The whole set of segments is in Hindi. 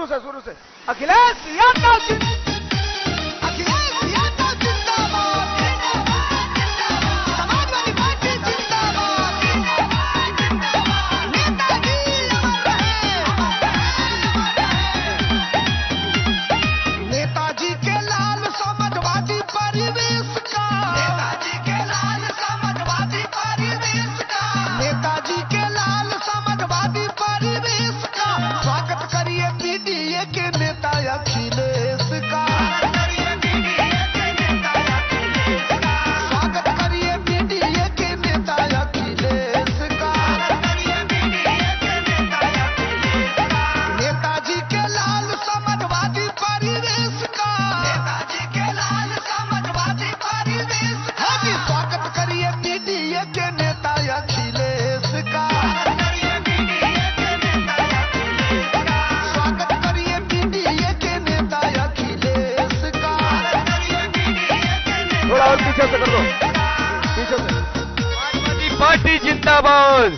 शुरू से अखिलेश यादव पीछे से कर दो, पीछे से। समाजवादी पार्टी जिंदाबाद।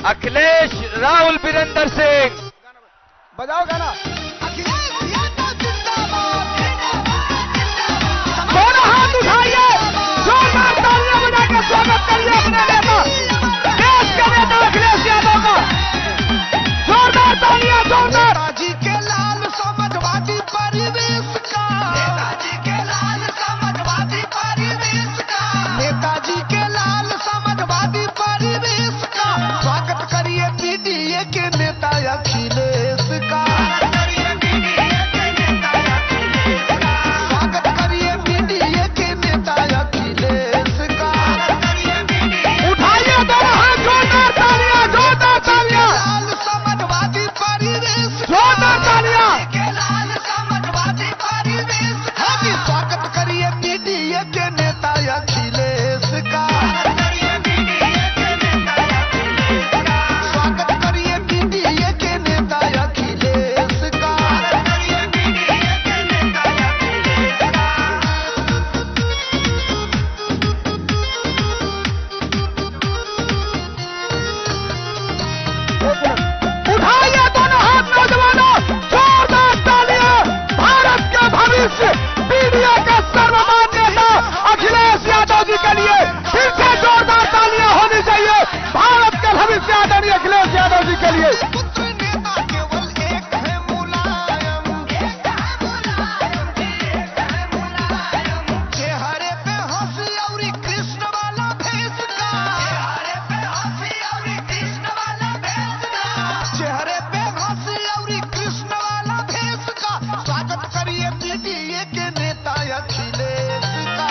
अखिलेश राहुल वीरेंद्र सिंह, बजाओ गाना। दोनों हाथ उठाइए, जोरदार तालियां बजाकर स्वागत करिए अपने नेता, देश के नेता अखिलेश यादव का। जोरदार तालियां, जोरदार। नेताजी के लाल समाजवादी परिवेश का, नेताजी के लाल समाजवादी परिवेश का, नेताजी के लाल समाजवादी परिवेश का। स्वागत करिए पीडीए के नेता अखिलेश का। स्वागत करिए पीडीए के नेता अखिलेश का। उठाइए दोनों हाथ, जोरदार तालियां, जोरदार तालियां, लाल समाजवादी परिवेश, जोरदार तालियां। के लाल समाजवादी परिवेश का। स्वागत करिए पीडीए के नेता अखिलेश का। स्वागत करिए पीडीए के नेता अखिलेश का। उठाइए दोनों हाथ नौजवानों, जोरदार तालियां। भारत का भविष्य पीडीए का सर्वमान्य नेता अखिलेश यादव जी के लिए फिर से जोरदार तालियां होनी चाहिए। भारत का भविष्य आदरणीय अखिलेश यादव जी के लिए। पुत्र नेता केवल एक है मुलायम, चेहरे पे हंसी और कृष्ण वाला भेष का, चेहरे पे हंसी और कृष्ण वाला भेष का, चेहरे पे हंसी और कृष्ण वाला भेष का। स्वागत करिए पीडीए के नेता अखिलेश का।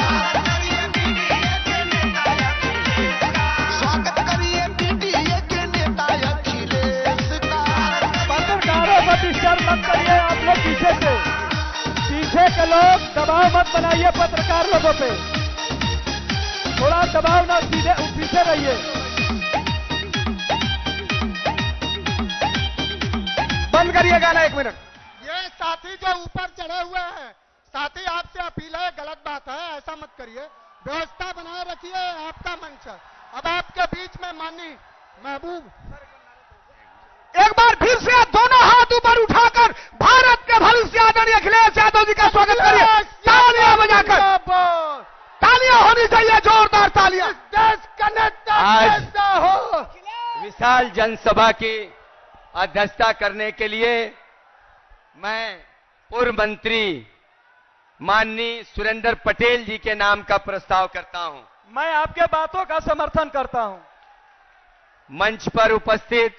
स्वागत करिए पीडीए के नेता अखिलेश का। पत्रकारों पर डिस्टर्ब मत करिए, आप लोग पीछे से, पीछे के लोग दबाव मत बनाइए पत्रकार लोगों पे, थोड़ा दबाव ना, सीधे पीछे रहिए। बंद करिए गाना 1 मिनट। ये साथी जो ऊपर चढ़े हुए हैं, साथी आपसे अपील है, गलत बात है, ऐसा मत करिए, व्यवस्था बनाए रखिए, आपका मंच है। अब आपके बीच में माननीय महबूब, एक बार फिर से दोनों हाथ ऊपर उठाकर भारत के भविष्य आदरणीय अखिलेश यादव जी का स्वागत करिए, तालियां बजाकर। तालियां होनी चाहिए, जोरदार तालियां। देश का नेता आज कैसा हो। विशाल जनसभा की अध्यक्षता करने के लिए मैं पूर्व मंत्री माननीय सुरेंद्र पटेल जी के नाम का प्रस्ताव करता हूं। मैं आपके बातों का समर्थन करता हूं। मंच पर उपस्थित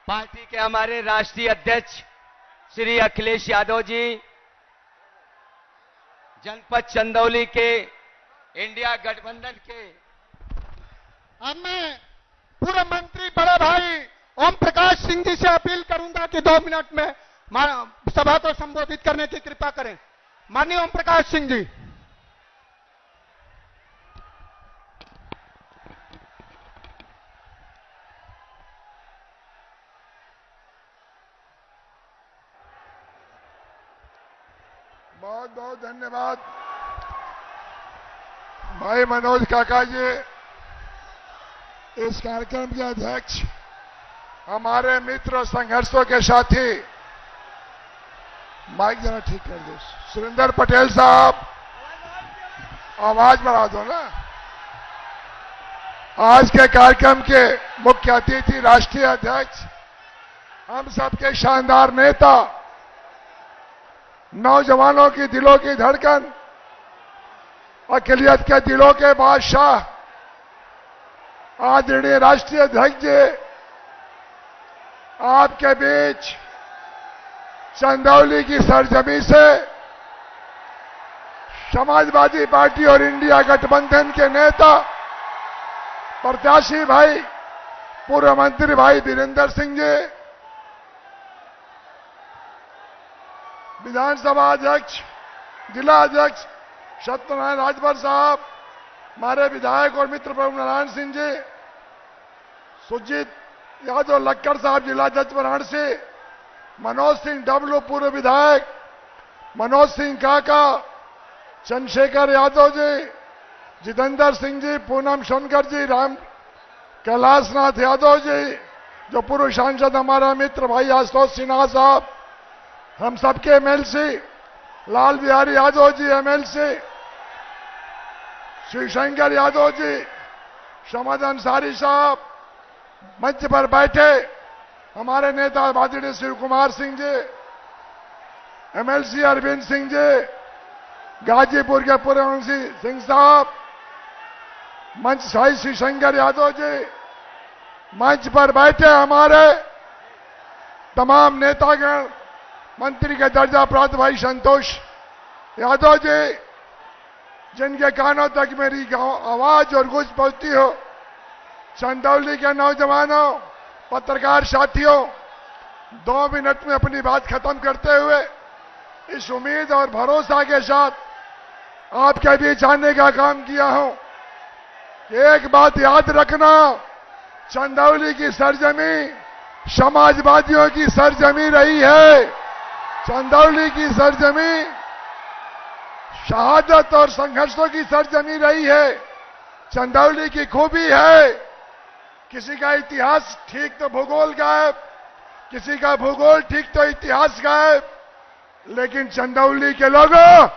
पार्टी के हमारे राष्ट्रीय अध्यक्ष श्री अखिलेश यादव जी, जनपद चंदौली के इंडिया गठबंधन के, अब मैं पूर्व मंत्री बड़े भाई ओम प्रकाश सिंह जी से अपील करूंगा कि 2 मिनट में सभा को संबोधित करने की कृपा करें। माननीय ओम प्रकाश सिंह जी। बहुत बहुत धन्यवाद भाई मनोज काका जी, इस कार्यक्रम के अध्यक्ष हमारे मित्र संघर्षों के साथी, माइक जरा ठीक कर दो, सुरेंद्र पटेल साहब, आवाज बढ़ा दो ना। आज के कार्यक्रम के मुख्य अतिथि राष्ट्रीय अध्यक्ष, हम सबके शानदार नेता, नौजवानों की दिलों की धड़कन, अकलियत के दिलों के बादशाह, आदरणीय राष्ट्रीय अध्यक्ष जी, आपके बीच चंदौली की सरजमी से समाजवादी पार्टी और इंडिया गठबंधन के नेता प्रत्याशी भाई, पूर्व मंत्री भाई वीरेंद्र सिंह जी, विधानसभा अध्यक्ष, जिला अध्यक्ष सत्यनारायण राजभर साहब, हमारे विधायक और मित्र प्रभु नारायण सिंह जी, सुजीत यादव लक्कड़ साहब जिला जज वाराणसी, मनोज सिंह डब्लू पूर्व विधायक, मनोज सिंह काका, चंद्रशेखर यादव जी, जितेंद्र सिंह जी, पूनम शंकर जी, राम कैलाशनाथ यादव जी, जो पूर्व सांसद हमारा मित्र भाई आशुतोष सिन्हा साहब, हम सबके एमएलसी लाल बिहारी यादव जी एमएलसी, शिवशंकर यादव जी, शमद अंसारी साहब, मंच पर बैठे हमारे नेता आदरणीय शिव कुमार सिंह जी, एमएलसी अरविंद सिंह जी, गाजीपुर के पूर्व एमएलसी सिंह साहब, मंच भाई शिवशंकर यादव जी, मंच पर बैठे हमारे तमाम नेतागण, मंत्री के दर्जा प्राप्त भाई संतोष यादव जी, जिनके कानों तक मेरी आवाज और गूंज पहुंचती हो, चंदौली के नौजवानों, पत्रकार साथियों, 2 मिनट में अपनी बात खत्म करते हुए इस उम्मीद और भरोसा के साथ आपके बीच आने का काम किया हूं कि एक बात याद रखना, चंदौली की सरजमी समाजवादियों की सरजमी रही है। चंदौली की सरजमी शहादत और संघर्षों की सरजमी रही है। चंदौली की खूबी है, किसी का इतिहास ठीक तो भूगोल गायब, किसी का भूगोल ठीक तो इतिहास गायब, लेकिन चंदौली के लोगों,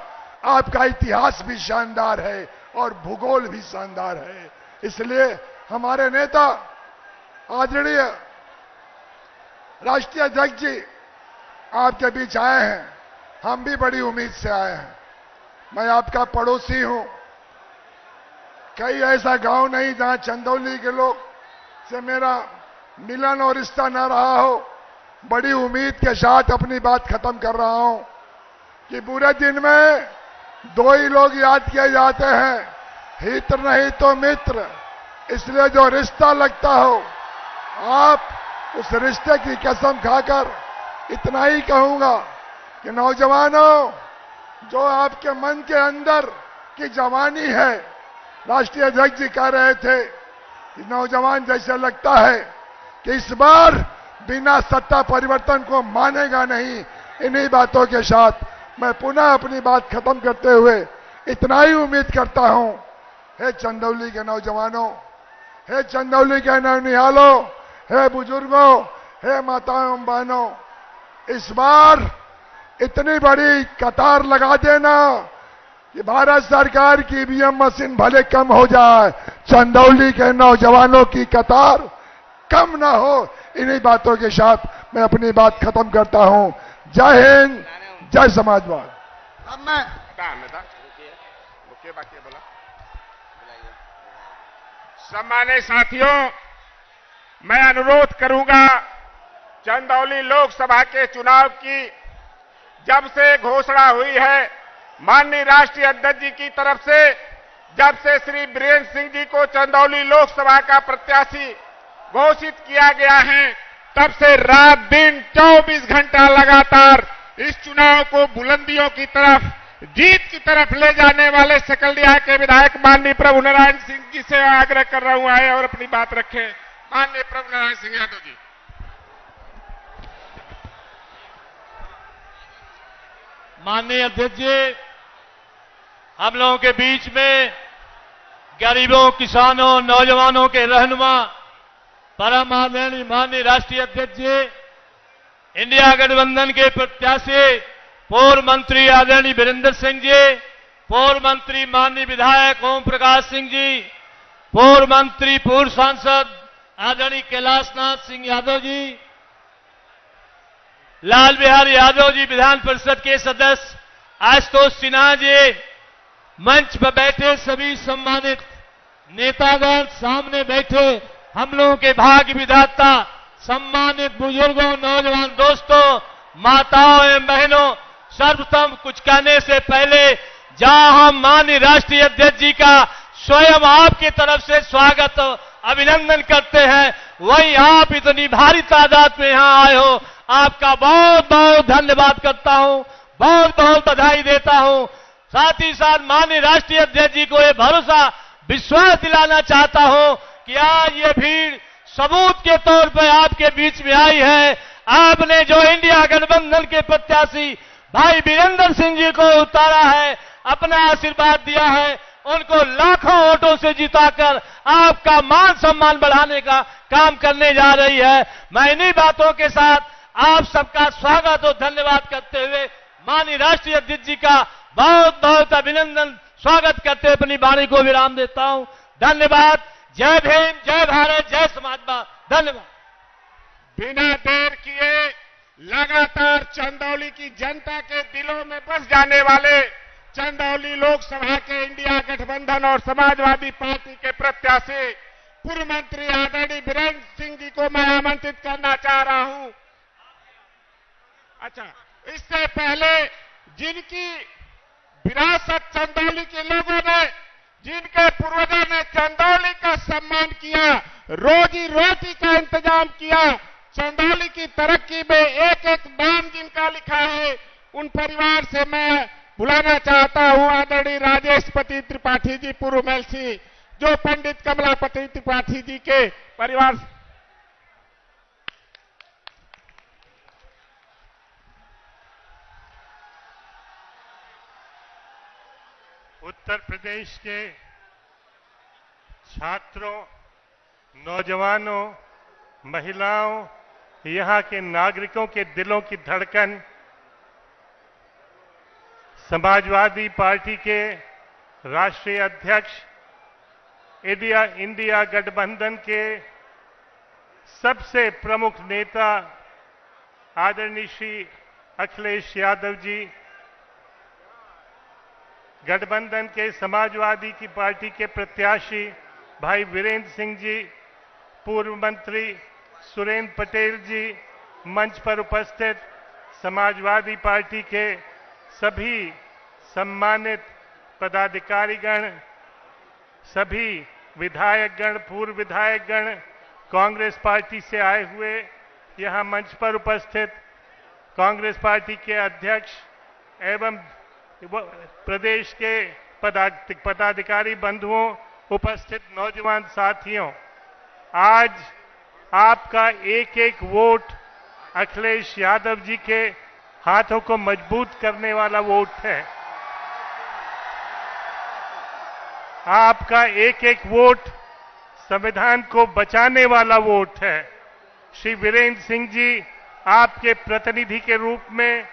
आपका इतिहास भी शानदार है और भूगोल भी शानदार है। इसलिए हमारे नेता आदरणीय राष्ट्रीय अध्यक्ष जी आपके बीच आए हैं, हम भी बड़ी उम्मीद से आए हैं। मैं आपका पड़ोसी हूं, कई ऐसा गांव नहीं जहां चंदौली के लोग से मेरा मिलन और रिश्ता न रहा हो। बड़ी उम्मीद के साथ अपनी बात खत्म कर रहा हूं कि बुरे दिन में 2 ही लोग याद किए जाते हैं, हित नहीं तो मित्र। इसलिए जो रिश्ता लगता हो, आप उस रिश्ते की कसम खाकर इतना ही कहूंगा कि नौजवानों, जो आपके मन के अंदर की जवानी है, राष्ट्रीय अध्यक्ष जी कह रहे थे कि नौजवान जैसे लगता है कि इस बार बिना सत्ता परिवर्तन को मानेगा नहीं। इन्हीं बातों के साथ मैं पुनः अपनी बात खत्म करते हुए इतना ही उम्मीद करता हूं, हे चंदौली के नौजवानों, हे चंदौली के नौनिहालों, हे बुजुर्गों, हे माताओं बहनों, इस बार इतनी बड़ी कतार लगा देना कि भारत सरकार की ईवीएम मशीन भले कम हो जाए, चंदौली के नौजवानों की कतार कम ना हो। इन्हीं बातों के साथ मैं अपनी बात खत्म करता हूं। जय हिंद, जय समाजवाद। अब मैं सम्मानित साथियों, मैं अनुरोध करूंगा, चंदौली लोकसभा के चुनाव की जब से घोषणा हुई है माननीय राष्ट्रीय अध्यक्ष जी की तरफ से, जब से श्री वीरेंद्र सिंह जी को चंदौली लोकसभा का प्रत्याशी घोषित किया गया है, तब से रात दिन 24 घंटा लगातार इस चुनाव को बुलंदियों की तरफ, जीत की तरफ ले जाने वाले सकलडिया के विधायक माननीय प्रभु नारायण सिंह जी से आग्रह कर रहा हूं, आए और अपनी बात रखें। माननीय प्रभु नारायण सिंह यादव जी। माननीय अध्यक्ष जी, हम लोगों के बीच में गरीबों, किसानों, नौजवानों के रहनुमा परम आदरणीय माननीय राष्ट्रीय अध्यक्ष जी, इंडिया गठबंधन के प्रत्याशी पूर्व मंत्री आदरणीय वीरेंद्र सिंह जी, पूर्व मंत्री माननीय विधायक ओम प्रकाश सिंह जी, पूर्व मंत्री पूर्व सांसद आदरणीय कैलाशनाथ सिंह यादव जी, लाल बिहारी यादव जी, विधान परिषद के सदस्य आशुतोष सिन्हा जी, मंच पर बैठे सभी सम्मानित नेतागण, सामने बैठे हम लोगों के भाग्य विधाता, सम्मानित बुजुर्गों, नौजवान दोस्तों, माताओं एवं बहनों, सर्वप्रथम कुछ कहने से पहले जहां हम माननीय राष्ट्रीय अध्यक्ष जी का स्वयं आपकी तरफ से स्वागत अभिनंदन करते हैं, वहीं आप इतनी भारी तादाद में यहां आए हो, आपका बहुत बहुत धन्यवाद करता हूं, बहुत बहुत बधाई देता हूं। साथ ही साथ माननीय राष्ट्रीय अध्यक्ष जी को यह भरोसा विश्वास दिलाना चाहता हूं कि आज ये भीड़ सबूत के तौर पर आपके बीच में आई है। आपने जो इंडिया गठबंधन के प्रत्याशी भाई वीरेंद्र सिंह जी को उतारा है, अपना आशीर्वाद दिया है, उनको लाखों वोटों से जिताकर आपका मान सम्मान बढ़ाने का काम करने जा रही है। मैं इन्हीं बातों के साथ आप सबका स्वागत और धन्यवाद करते हुए माननीय राष्ट्रीय अध्यक्ष जी का बहुत बहुत अभिनंदन स्वागत करते हुए अपनी वाणी को विराम देता हूं। धन्यवाद। जय भीम, जय भारत, जय समाजवाद। धन्यवाद। बिना देर किए लगातार चंदौली की जनता के दिलों में बस जाने वाले चंदौली लोकसभा के इंडिया गठबंधन और समाजवादी पार्टी के प्रत्याशी पूर्व मंत्री आदरणीय वीरेंद्र सिंह जी को मैं आमंत्रित करना चाह रहा हूं। अच्छा, इससे पहले जिनकी विरासत चंदौली के लोगों ने, जिनके पूर्वजों ने चंदौली का सम्मान किया, रोजी रोटी का इंतजाम किया, चंदौली की तरक्की में एक एक नाम जिनका लिखा है, उन परिवार से मैं बुलाना चाहता हूं आदरणीय राजेशपति त्रिपाठी जी, पूर्व एमएलसी, जो पंडित कमलापति त्रिपाठी जी के परिवार। उत्तर प्रदेश के छात्रों, नौजवानों, महिलाओं, यहाँ के नागरिकों के दिलों की धड़कन, समाजवादी पार्टी के राष्ट्रीय अध्यक्ष, इंडिया गठबंधन के सबसे प्रमुख नेता आदरणीय श्री अखिलेश यादव जी, गठबंधन के समाजवादी की पार्टी के प्रत्याशी भाई वीरेंद्र सिंह जी, पूर्व मंत्री सुरेंद्र पटेल जी, मंच पर उपस्थित समाजवादी पार्टी के सभी सम्मानित पदाधिकारीगण, सभी विधायकगण, पूर्व विधायकगण, कांग्रेस पार्टी से आए हुए यहां मंच पर उपस्थित कांग्रेस पार्टी के अध्यक्ष एवं प्रदेश के पदाधिकारी बंधुओं, उपस्थित नौजवान साथियों, आज आपका एक एक वोट अखिलेश यादव जी के हाथों को मजबूत करने वाला वोट है। आपका एक एक वोट संविधान को बचाने वाला वोट है। श्री वीरेंद्र सिंह जी आपके प्रतिनिधि के रूप में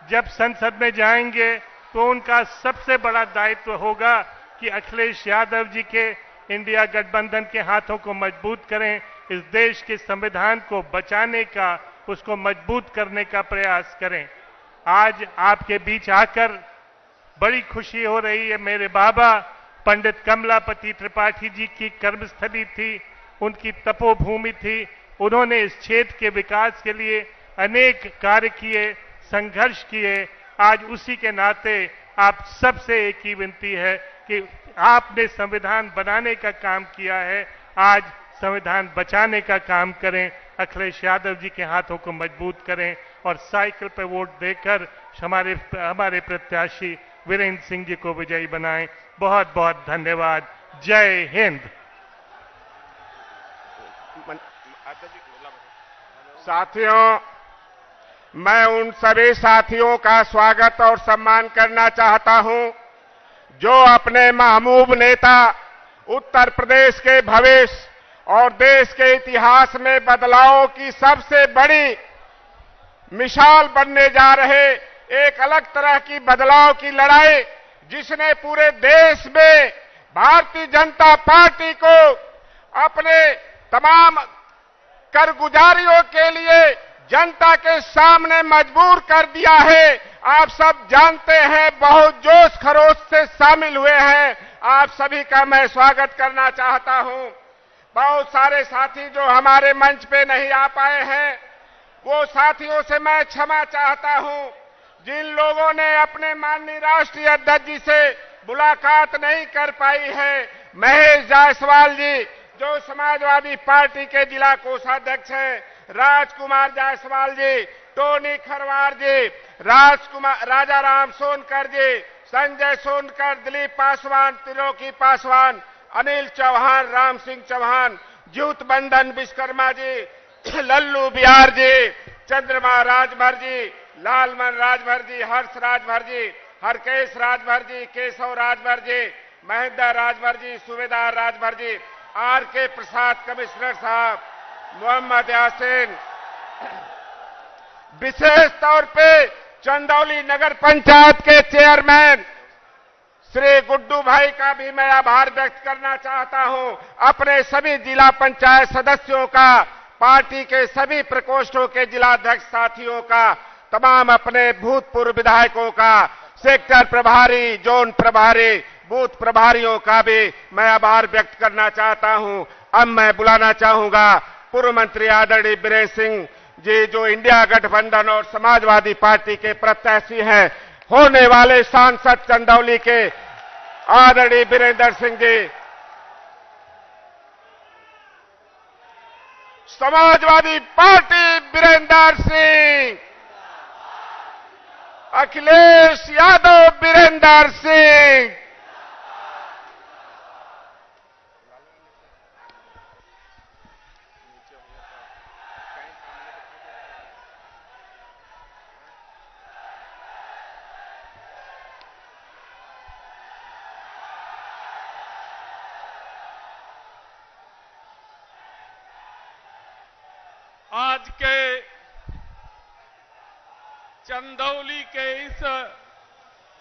जब संसद में जाएंगे तो उनका सबसे बड़ा दायित्व होगा कि अखिलेश यादव जी के इंडिया गठबंधन के हाथों को मजबूत करें, इस देश के संविधान को बचाने का, उसको मजबूत करने का प्रयास करें। आज आपके बीच आकर बड़ी खुशी हो रही है। मेरे बाबा पंडित कमलापति त्रिपाठी जी की कर्मस्थली थी, उनकी तपोभूमि थी। उन्होंने इस क्षेत्र के विकास के लिए अनेक कार्य किए, संघर्ष किए। आज उसी के नाते आप सबसे एक ही विनती है कि आपने संविधान बनाने का काम किया है, आज संविधान बचाने का काम करें, अखिलेश यादव जी के हाथों को मजबूत करें और साइकिल पर वोट देकर हमारे प्रत्याशी वीरेंद्र सिंह जी को विजयी बनाएं। बहुत बहुत धन्यवाद। जय हिंद। साथियों, मैं उन सभी साथियों का स्वागत और सम्मान करना चाहता हूं जो अपने महबूब नेता, उत्तर प्रदेश के भविष्य और देश के इतिहास में बदलावों की सबसे बड़ी मिसाल बनने जा रहे एक अलग तरह की बदलाव की लड़ाई, जिसने पूरे देश में भारतीय जनता पार्टी को अपने तमाम करगुजारियों के लिए जनता के सामने मजबूर कर दिया है। आप सब जानते हैं, बहुत जोश खरोश से शामिल हुए हैं। आप सभी का मैं स्वागत करना चाहता हूं। बहुत सारे साथी जो हमारे मंच पे नहीं आ पाए हैं, वो साथियों से मैं क्षमा चाहता हूं। जिन लोगों ने अपने माननीय राष्ट्रीय अध्यक्ष जी से मुलाकात नहीं कर पाई है, महेश जायसवाल जी जो समाजवादी पार्टी के जिला कोषाध्यक्ष हैं, राजकुमार जायसवाल जी, टोनी खरवार जी, राजा राम सोनकर जी, संजय सोनकर, दिलीप पासवान, त्रिलोकी पासवान, अनिल चौहान, राम सिंह चौहान, ज्योत बंधन विश्वकर्मा जी, लल्लू बिहार जी, चंद्रमा राजभर जी, लालमन राजभर जी, हर्ष राजभर जी, हरकेश राजभर जी, केशव राजभर जी, महेंद्र राजभर जी, सुबेदार राजभर जी, आर के प्रसाद कमिश्नर साहब, मोहम्मद यासीन, विशेष तौर पे चंदौली नगर पंचायत के चेयरमैन श्री गुड्डू भाई का भी मैं आभार व्यक्त करना चाहता हूं। अपने सभी जिला पंचायत सदस्यों का, पार्टी के सभी प्रकोष्ठों के जिलाध्यक्ष साथियों का, तमाम अपने भूतपूर्व विधायकों का, सेक्टर प्रभारी, जोन प्रभारी, बूथ प्रभारियों का भी मैं आभार व्यक्त करना चाहता हूं। अब मैं बुलाना चाहूंगा पूर्व मंत्री आदरणीय बीरेंद्र सिंह जी, जो इंडिया गठबंधन और समाजवादी पार्टी के प्रत्याशी हैं, होने वाले सांसद चंदौली के आदरणीय बीरेंद्र सिंह जी। समाजवादी पार्टी बीरेंद्र सिंह, अखिलेश यादव बीरेंद्र सिंह। आज के चंदौली के इस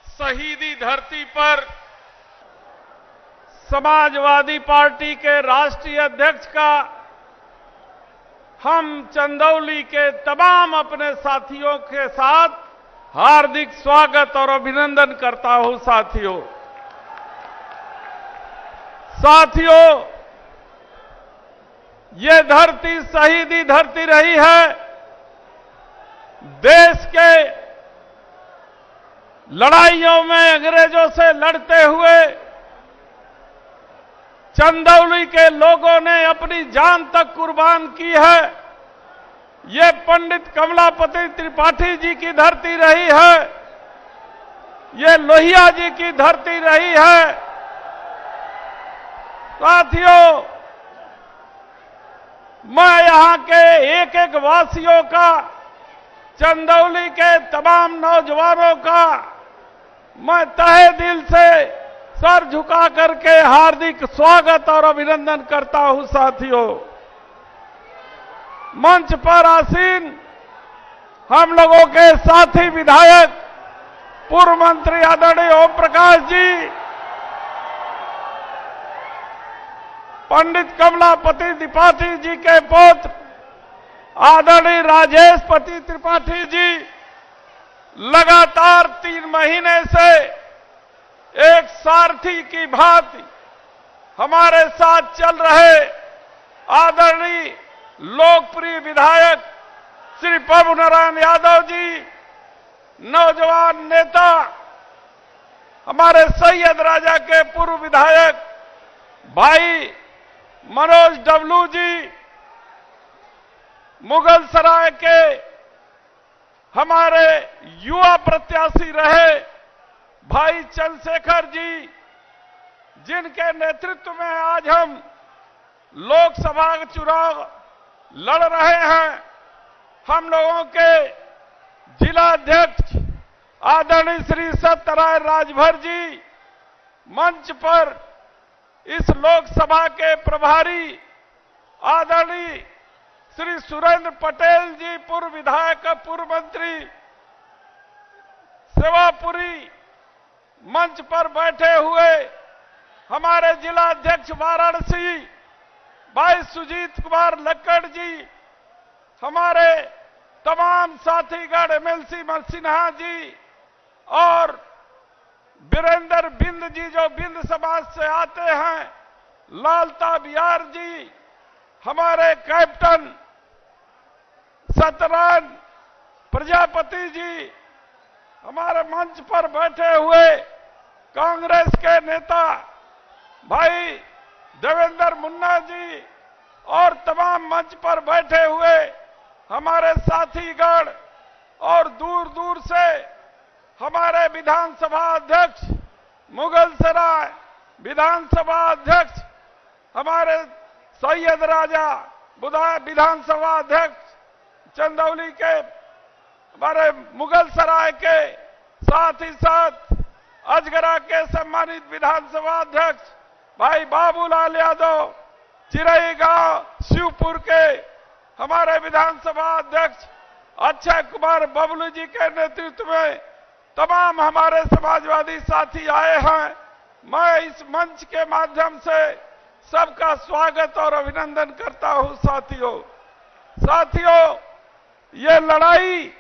शहीदी धरती पर समाजवादी पार्टी के राष्ट्रीय अध्यक्ष का हम चंदौली के तमाम अपने साथियों के साथ हार्दिक स्वागत और अभिनंदन करता हूं। साथियों, ये धरती शहीदी धरती रही है। देश के लड़ाइयों में अंग्रेजों से लड़ते हुए चंदौली के लोगों ने अपनी जान तक कुर्बान की है। ये पंडित कमलापति त्रिपाठी जी की धरती रही है, ये लोहिया जी की धरती रही है। साथियों, मैं यहां के एक एक वासियों का, चंदौली के तमाम नौजवानों का मैं तहे दिल से सर झुका करके हार्दिक स्वागत और अभिनंदन करता हूं। साथियों, मंच पर आसीन हम लोगों के साथी विधायक पूर्व मंत्री आदरणीय ओम प्रकाश जी, पंडित कमलापति त्रिपाठी जी के पुत्र आदरणीय राजेश पति त्रिपाठी जी, लगातार 3 महीने से एक सारथी की भांति हमारे साथ चल रहे आदरणीय लोकप्रिय विधायक श्री प्रभु नारायण यादव जी, नौजवान नेता हमारे सैयद राजा के पूर्व विधायक भाई मनोज डबलू जी, मुगल सराय के हमारे युवा प्रत्याशी रहे भाई चंद्रशेखर जी, जिनके नेतृत्व में आज हम लोकसभा का चुनाव लड़ रहे हैं। हम लोगों के जिलाध्यक्ष आदरणीय श्री सत्यराय राजभर जी, मंच पर इस लोकसभा के प्रभारी आदरणीय श्री सुरेंद्र पटेल जी, पूर्व विधायक, पूर्व मंत्री, सेवापुरी मंच पर बैठे हुए हमारे जिला अध्यक्ष वाराणसी भाई सुजीत कुमार लक्कड़ जी, हमारे तमाम साथीगण एमएलसी सिन्हा जी और वीरेंद्र बिंद जी जो बिंद समाज से आते हैं, लालता बिहार जी, हमारे कैप्टन सत्यनारायण प्रजापति जी, हमारे मंच पर बैठे हुए कांग्रेस के नेता भाई देवेंद्र मुन्ना जी और तमाम मंच पर बैठे हुए हमारे साथीगण और दूर दूर से हमारे विधानसभा अध्यक्ष मुगल सराय विधानसभा अध्यक्ष, हमारे सैयद राजा विधानसभा अध्यक्ष चंदौली के, हमारे मुगल सराय के, साथ ही साथ अजगरा के सम्मानित विधानसभा अध्यक्ष भाई बाबूलाल यादव, चिरई गांव शिवपुर के हमारे विधानसभा अध्यक्ष अक्षय कुमार बबलू जी के नेतृत्व में तमाम हमारे समाजवादी साथी आए हैं। मैं इस मंच के माध्यम से सबका स्वागत और अभिनंदन करता हूं। साथियों, ये लड़ाई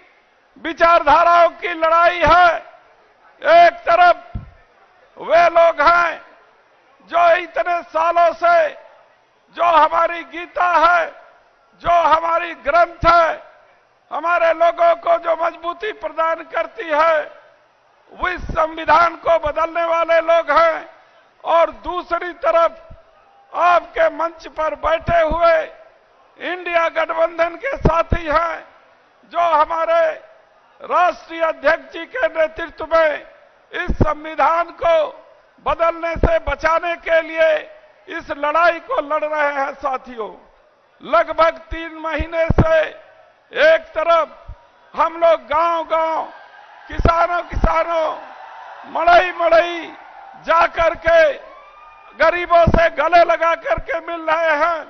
विचारधाराओं की लड़ाई है। एक तरफ वे लोग हैं जो इतने सालों से जो हमारी गीता है, जो हमारी ग्रंथ है, हमारे लोगों को जो मजबूती प्रदान करती है, वो इस संविधान को बदलने वाले लोग हैं। और दूसरी तरफ आपके मंच पर बैठे हुए इंडिया गठबंधन के साथी हैं, जो हमारे राष्ट्रीय अध्यक्ष जी के नेतृत्व में इस संविधान को बदलने से बचाने के लिए इस लड़ाई को लड़ रहे हैं। साथियों, लगभग 3 महीने से एक तरफ हम लोग गांव-गांव, किसानों मड़ई जाकर के गरीबों से गले लगा करके मिल रहे हैं।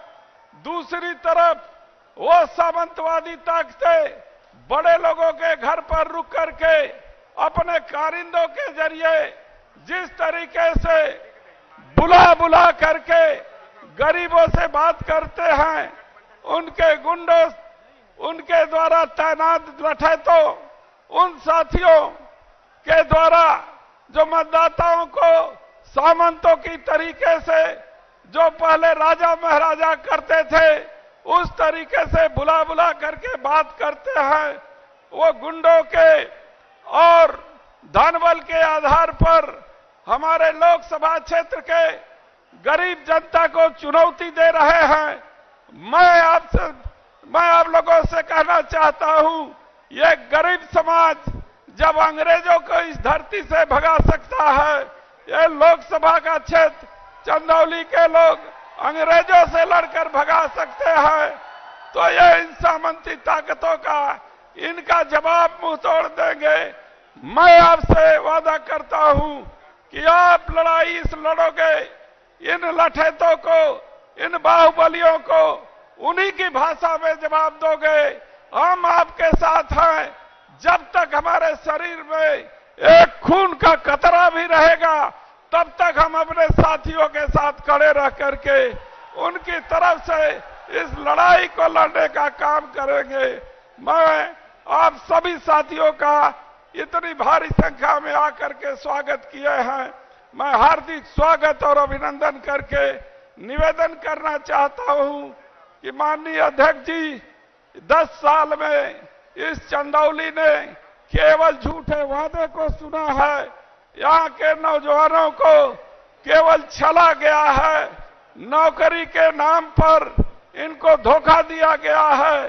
दूसरी तरफ वो सामंतवादी ताकतें बड़े लोगों के घर पर रुक करके अपने कारिंदों के जरिए जिस तरीके से बुला करके गरीबों से बात करते हैं, उनके गुंडों, उनके द्वारा तैनात लठैतों, उन साथियों के द्वारा जो मतदाताओं को सामंतों की तरीके से जो पहले राजा महाराजा करते थे, उस तरीके से बुला करके बात करते हैं। वो गुंडों के और धनबल के आधार पर हमारे लोकसभा क्षेत्र के गरीब जनता को चुनौती दे रहे हैं। मैं आप लोगों से कहना चाहता हूं, ये गरीब समाज जब अंग्रेजों को इस धरती से भगा सकता है, ये लोकसभा का क्षेत्र चंदौली के लोग अंग्रेजों से लड़कर भगा सकते हैं, तो ये इन सामंती ताकतों का इनका जवाब मुंह तोड़ देंगे। मैं आपसे वादा करता हूं कि आप लड़ाई इस लड़ोगे, इन लठैतों को, इन बाहुबलियों को उन्हीं की भाषा में जवाब दोगे। हम आपके साथ हैं। जब तक हमारे शरीर में एक खून का कतरा भी रहेगा, तब तक हम अपने साथियों के साथ खड़े रह करके उनकी तरफ से इस लड़ाई को लड़ने का काम करेंगे। मैं आप सभी साथियों का इतनी भारी संख्या में आकर के स्वागत किए हैं। मैं हार्दिक स्वागत और अभिनंदन करके निवेदन करना चाहता हूं कि माननीय अध्यक्ष जी, 10 साल में इस चंदौली ने केवल झूठे वादे को सुना है। यहाँ के नौजवानों को केवल छला गया है, नौकरी के नाम पर इनको धोखा दिया गया है।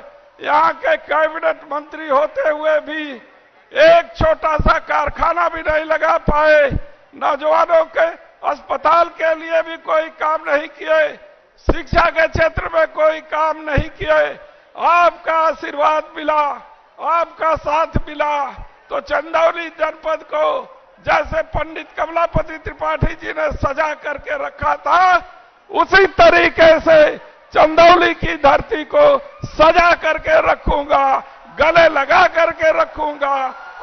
यहाँ के कैबिनेट मंत्री होते हुए भी एक छोटा सा कारखाना भी नहीं लगा पाए, नौजवानों के अस्पताल के लिए भी कोई काम नहीं किए, शिक्षा के क्षेत्र में कोई काम नहीं किए। आपका आशीर्वाद मिला, आपका साथ मिला, तो चंदौली जनपद को जैसे पंडित कमलापति त्रिपाठी जी ने सजा करके रखा था, उसी तरीके से चंदौली की धरती को सजा करके रखूंगा, गले लगा करके रखूंगा,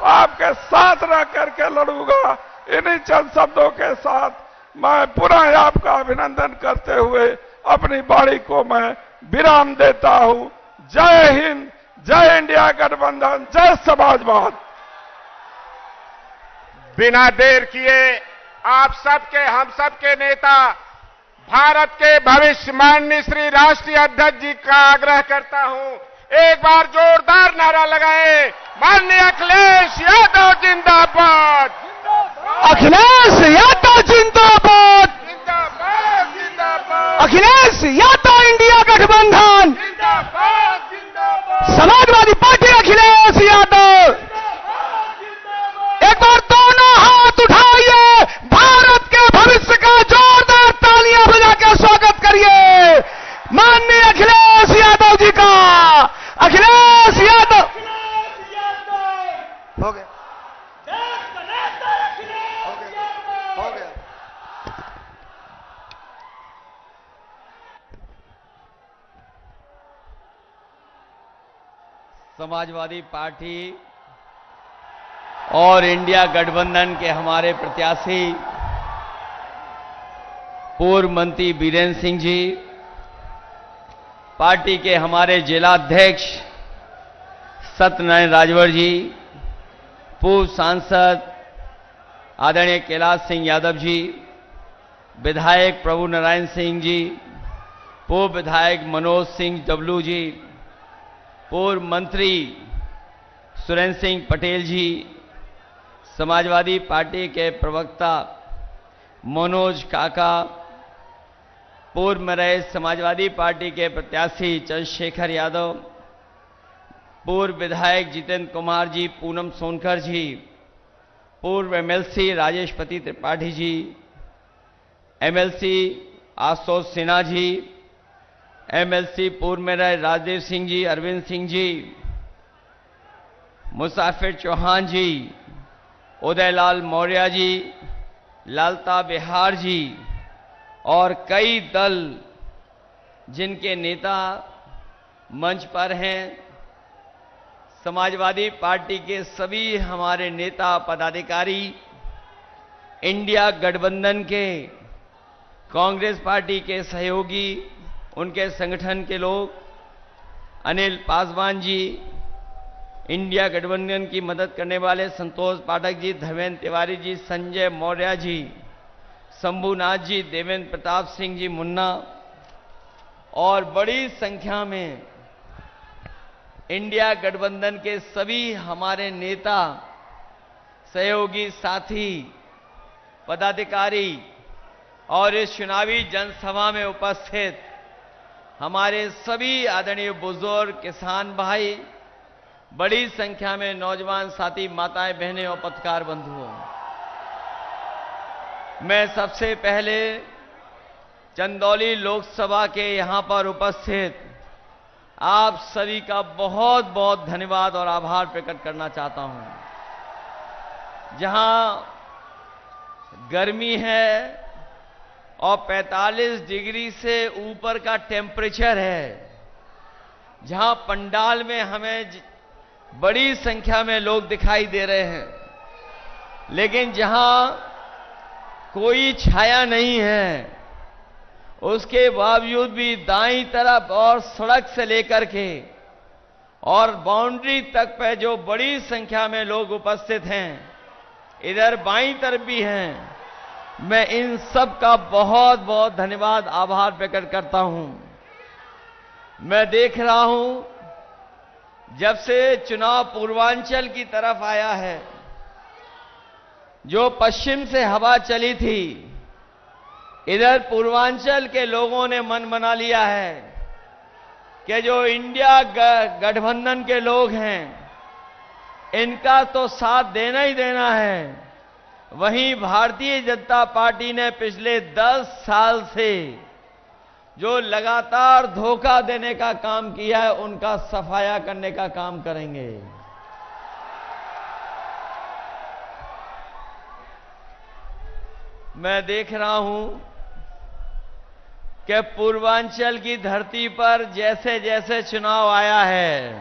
आपके साथ रह करके लड़ूंगा। इन्हीं चंद शब्दों के साथ मैं पुनः आपका अभिनंदन करते हुए अपनी वाणी को मैं विराम देता हूं। जय हिंद, जय इंडिया गठबंधन, जय समाजवाद। बिना देर किए आप सबके, हम सबके नेता, भारत के भविष्य माननीय श्री राष्ट्रीय अध्यक्ष जी का आग्रह करता हूं, एक बार जोरदार नारा लगाएं, माननीय अखिलेश यादव जिंदाबाद, अखिलेश यादव जिंदाबाद, जिंदाबाद जिंदाबाद, अखिलेश यादव इंडिया गठबंधन, जिंदाबाद जिंदाबाद, समाजवादी पार्टी अखिलेश यादव। एक बार दोनों हाथ उठाइए, भारत के भविष्य का जोरदार तालियां बजा के स्वागत करिए माननीय अखिलेश यादव जी का। अखिलेश यादव हो गया, हो गया। समाजवादी पार्टी और इंडिया गठबंधन के हमारे प्रत्याशी पूर्व मंत्री बीरेंद्र सिंह जी, पार्टी के हमारे जिलाध्यक्ष सत्यनारायण राजवर जी, पूर्व सांसद आदरणीय कैलाश सिंह यादव जी, विधायक प्रभु नारायण सिंह जी, पूर्व विधायक मनोज सिंह डब्लू जी, पूर्व मंत्री सुरेंद्र सिंह पटेल जी, समाजवादी पार्टी के प्रवक्ता मनोज काका, पूर्व में रहे समाजवादी पार्टी के प्रत्याशी चंद्रशेखर यादव, पूर्व विधायक जितेंद्र कुमार जी, पूनम सोनकर जी, पूर्व MLC Rajeshpati Tripathi ji, MLC Ashutosh Sinha ji, MLC पूर्व में रहे राजदेव सिंह जी, अरविंद सिंह जी, मुसाफिर चौहान जी, उदयलाल मौर्य जी, लालता बिहार जी और कई दल जिनके नेता मंच पर हैं, समाजवादी पार्टी के सभी हमारे नेता पदाधिकारी, इंडिया गठबंधन के, कांग्रेस पार्टी के सहयोगी, उनके संगठन के लोग, अनिल पासवान जी, इंडिया गठबंधन की मदद करने वाले संतोष पाठक जी, धर्मेंद्र तिवारी जी, संजय मौर्य जी, शंभुनाथ जी, देवेंद्र प्रताप सिंह जी मुन्ना और बड़ी संख्या में इंडिया गठबंधन के सभी हमारे नेता, सहयोगी, साथी, पदाधिकारी और इस चुनावी जनसभा में उपस्थित हमारे सभी आदरणीय बुजुर्ग, किसान भाई, बड़ी संख्या में नौजवान साथी, माताएं, बहनें और पत्रकार बंधुओं, मैं सबसे पहले चंदौली लोकसभा के यहां पर उपस्थित आप सभी का बहुत बहुत धन्यवाद और आभार प्रकट करना चाहता हूं। जहां गर्मी है और 45 डिग्री से ऊपर का टेम्परेचर है, जहां पंडाल में हमें बड़ी संख्या में लोग दिखाई दे रहे हैं, लेकिन जहां कोई छाया नहीं है, उसके बावजूद भी दाईं तरफ और सड़क से लेकर के और बाउंड्री तक पे जो बड़ी संख्या में लोग उपस्थित हैं, इधर बाईं तरफ भी हैं, मैं इन सब का बहुत बहुत धन्यवाद, आभार प्रकट करता हूं। मैं देख रहा हूं जब से चुनाव पूर्वांचल की तरफ आया है, जो पश्चिम से हवा चली थी, इधर पूर्वांचल के लोगों ने मन बना लिया है कि जो इंडिया गठबंधन के लोग हैं, इनका तो साथ देना ही देना है। वहीं भारतीय जनता पार्टी ने पिछले 10 साल से जो लगातार धोखा देने का काम किया है, उनका सफाया करने का काम करेंगे। मैं देख रहा हूं कि पूर्वांचल की धरती पर जैसे जैसे चुनाव आया है,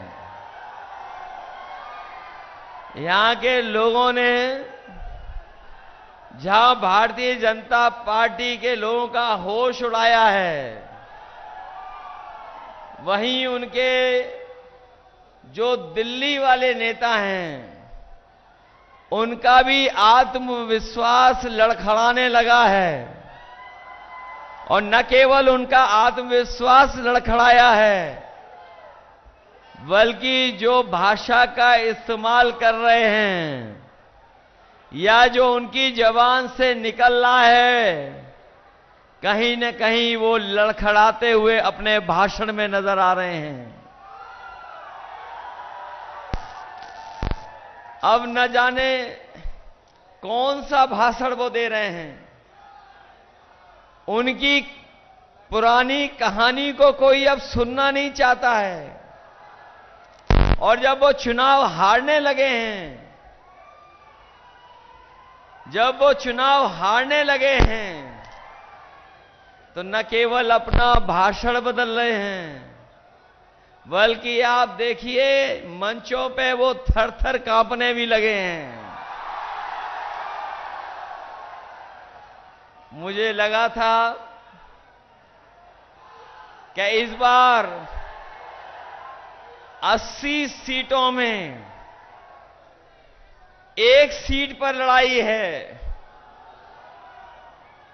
यहां के लोगों ने जहां भारतीय जनता पार्टी के लोगों का होश उड़ाया है, वहीं उनके जो दिल्ली वाले नेता हैं, उनका भी आत्मविश्वास लड़खड़ाने लगा है। और न केवल उनका आत्मविश्वास लड़खड़ाया है, बल्कि जो भाषा का इस्तेमाल कर रहे हैं या जो उनकी जबान से निकल रहा है, कहीं न कहीं वो लड़खड़ाते हुए अपने भाषण में नजर आ रहे हैं। अब न जाने कौन सा भाषण वो दे रहे हैं। उनकी पुरानी कहानी को कोई अब सुनना नहीं चाहता है। और जब वो चुनाव हारने लगे हैं, तो न केवल अपना भाषण बदल रहे हैं, बल्कि आप देखिए मंचों पे वो थर-थर कांपने भी लगे हैं। मुझे लगा था कि इस बार 80 सीटों में एक सीट पर लड़ाई है,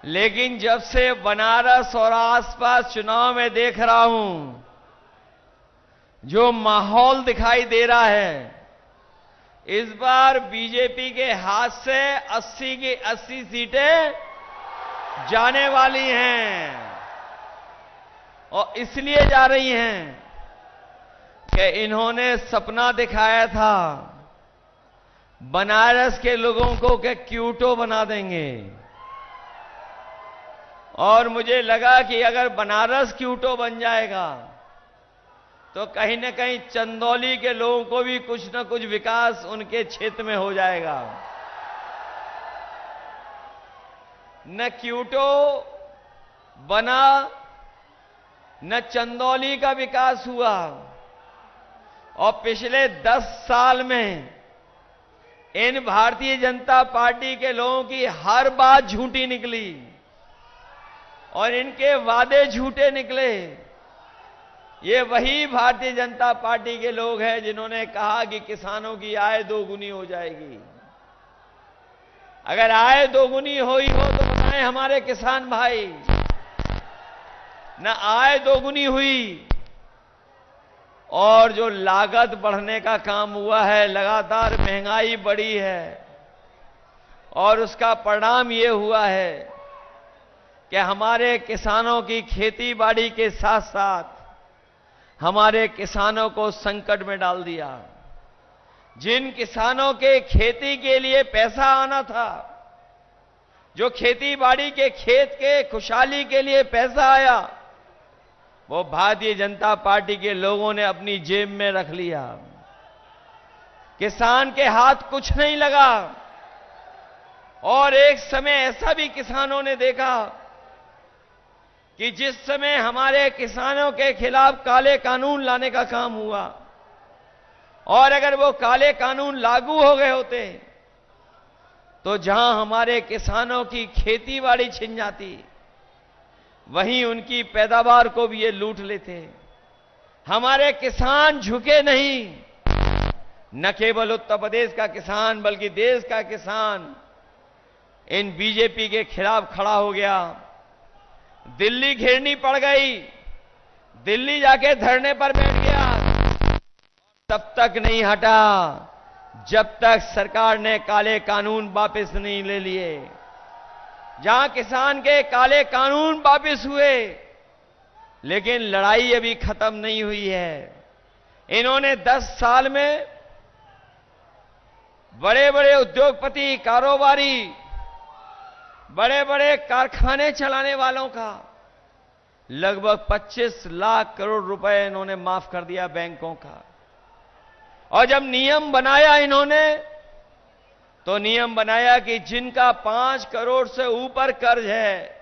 लेकिन जब से बनारस और आसपास चुनाव में देख रहा हूं, जो माहौल दिखाई दे रहा है, इस बार बीजेपी के हाथ से 80 की 80 सीटें जाने वाली हैं। और इसलिए जा रही हैं कि इन्होंने सपना दिखाया था बनारस के लोगों को कि क्यूटो बना देंगे। और मुझे लगा कि अगर बनारस क्यूटो बन जाएगा तो कहीं न कहीं चंदौली के लोगों को भी कुछ न कुछ विकास उनके क्षेत्र में हो जाएगा। न क्यूटो बना, न चंदौली का विकास हुआ। और पिछले 10 साल में इन भारतीय जनता पार्टी के लोगों की हर बात झूठी निकली और इनके वादे झूठे निकले। ये वही भारतीय जनता पार्टी के लोग हैं जिन्होंने कहा कि किसानों की आय दोगुनी हो जाएगी। अगर आय दोगुनी हुई हो तो बताएं हमारे किसान भाई। न आय दोगुनी हुई और जो लागत बढ़ने का काम हुआ है, लगातार महंगाई बढ़ी है और उसका परिणाम ये हुआ है कि हमारे किसानों की खेती बाड़ी के साथ साथ हमारे किसानों को संकट में डाल दिया। जिन किसानों के खेती के लिए पैसा आना था, जो खेती बाड़ी के खेत के खुशहाली के लिए पैसा आया, वो भारतीय जनता पार्टी के लोगों ने अपनी जेब में रख लिया। किसान के हाथ कुछ नहीं लगा। और एक समय ऐसा भी किसानों ने देखा कि जिस समय हमारे किसानों के खिलाफ काले कानून लाने का काम हुआ और अगर वो काले कानून लागू हो गए होते तो जहां हमारे किसानों की खेती बाड़ी छिन जाती, वहीं उनकी पैदावार को भी ये लूट लेते। हमारे किसान झुके नहीं। न केवल उत्तर प्रदेश का किसान बल्कि देश का किसान इन बीजेपी के खिलाफ खड़ा हो गया। दिल्ली घेरनी पड़ गई, दिल्ली जाके धरने पर बैठ गया। तब तक नहीं हटा जब तक सरकार ने काले कानून वापस नहीं ले लिए। जहां किसान के काले कानून वापस हुए, लेकिन लड़ाई अभी खत्म नहीं हुई है। इन्होंने 10 साल में बड़े बड़े उद्योगपति, कारोबारी, बड़े बड़े कारखाने चलाने वालों का लगभग 25 लाख करोड़ रुपए इन्होंने माफ कर दिया बैंकों का। और जब नियम बनाया इन्होंने, तो नियम बनाया कि जिनका 5 करोड़ से ऊपर कर्ज है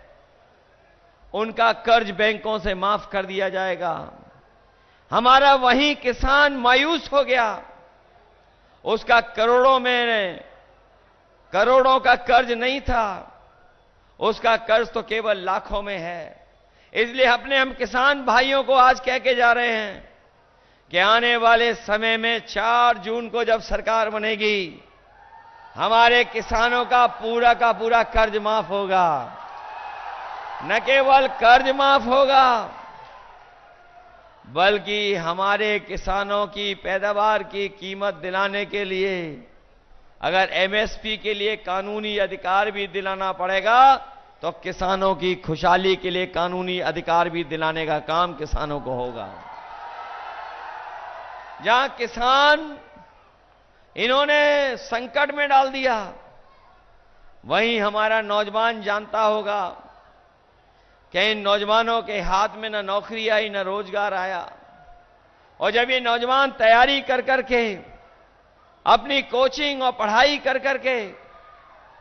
उनका कर्ज बैंकों से माफ कर दिया जाएगा। हमारा वही किसान मायूस हो गया, उसका करोड़ों का कर्ज नहीं था, उसका कर्ज तो केवल लाखों में है। इसलिए हम किसान भाइयों को आज कह के जा रहे हैं कि आने वाले समय में 4 जून को जब सरकार बनेगी, हमारे किसानों का पूरा कर्ज माफ होगा। न केवल कर्ज माफ होगा, बल्कि हमारे किसानों की पैदावार की कीमत दिलाने के लिए अगर एमएसपी के लिए कानूनी अधिकार भी दिलाना पड़ेगा, तो किसानों की खुशहाली के लिए कानूनी अधिकार भी दिलाने का काम किसानों को होगा। जहां किसान इन्होंने संकट में डाल दिया, वहीं हमारा नौजवान जानता होगा कि इन नौजवानों के हाथ में न नौकरी आई न रोजगार आया। और जब ये नौजवान तैयारी कर करके, अपनी कोचिंग और पढ़ाई कर करके,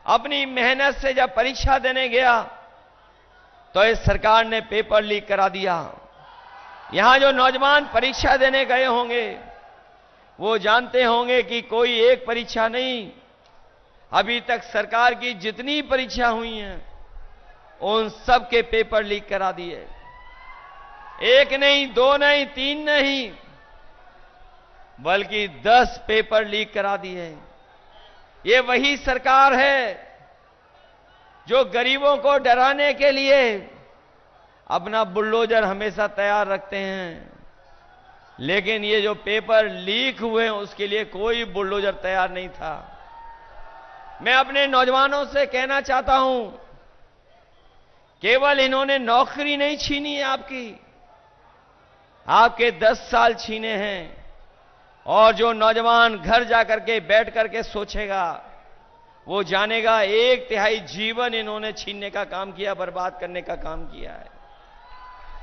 अपनी मेहनत से जब परीक्षा देने गया, तो इस सरकार ने पेपर लीक करा दिया। यहां जो नौजवान परीक्षा देने गए होंगे, वो जानते होंगे कि कोई एक परीक्षा नहीं, अभी तक सरकार की जितनी परीक्षा हुई हैं, उन सब के पेपर लीक करा दिए। 1 नहीं, 2 नहीं, 3 नहीं, बल्कि 10 पेपर लीक करा दिए। ये वही सरकार है जो गरीबों को डराने के लिए अपना बुलडोजर हमेशा तैयार रखते हैं, लेकिन ये जो पेपर लीक हुए उसके लिए कोई बुलडोजर तैयार नहीं था। मैं अपने नौजवानों से कहना चाहता हूं, केवल इन्होंने नौकरी नहीं छीनी है आपके 10 साल छीने हैं। और जो नौजवान घर जाकर के बैठ करके सोचेगा, वो जानेगा 1/3 जीवन इन्होंने छीनने का काम किया, बर्बाद करने का काम किया है।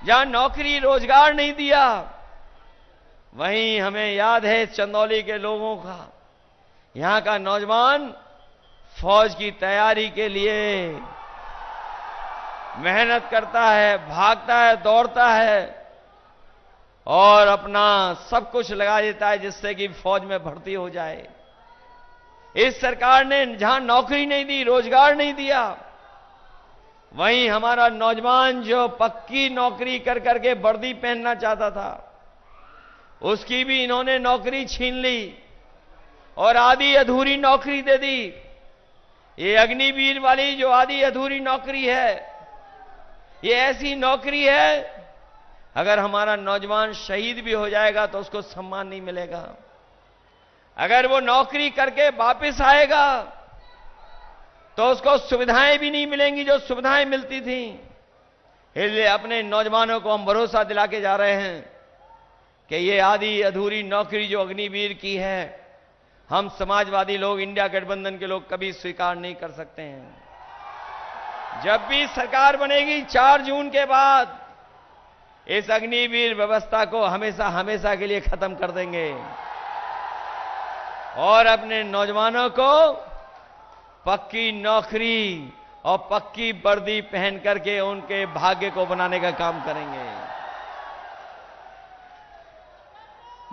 जहां नौकरी रोजगार नहीं दिया, वहीं हमें याद है चंदौली के लोगों का, यहां का नौजवान फौज की तैयारी के लिए मेहनत करता है, भागता है, दौड़ता है और अपना सब कुछ लगा देता है जिससे कि फौज में भर्ती हो जाए। इस सरकार ने जहां नौकरी नहीं दी, रोजगार नहीं दिया, वहीं हमारा नौजवान जो पक्की नौकरी कर करके वर्दी पहनना चाहता था, उसकी भी इन्होंने नौकरी छीन ली और आधी अधूरी नौकरी दे दी। ये अग्निवीर वाली जो आधी अधूरी नौकरी है, ये ऐसी नौकरी है, अगर हमारा नौजवान शहीद भी हो जाएगा तो उसको सम्मान नहीं मिलेगा। अगर वो नौकरी करके वापस आएगा तो उसको सुविधाएं भी नहीं मिलेंगी जो सुविधाएं मिलती थी। इसलिए अपने नौजवानों को हम भरोसा दिला के जा रहे हैं कि ये आधी अधूरी नौकरी जो अग्निवीर की है, हम समाजवादी लोग, इंडिया गठबंधन के लोग कभी स्वीकार नहीं कर सकते हैं। जब भी सरकार बनेगी 4 जून के बाद, इस अग्निवीर व्यवस्था को हमेशा के लिए खत्म कर देंगे और अपने नौजवानों को पक्की नौकरी और पक्की वर्दी पहन करके उनके भाग्य को बनाने का काम करेंगे।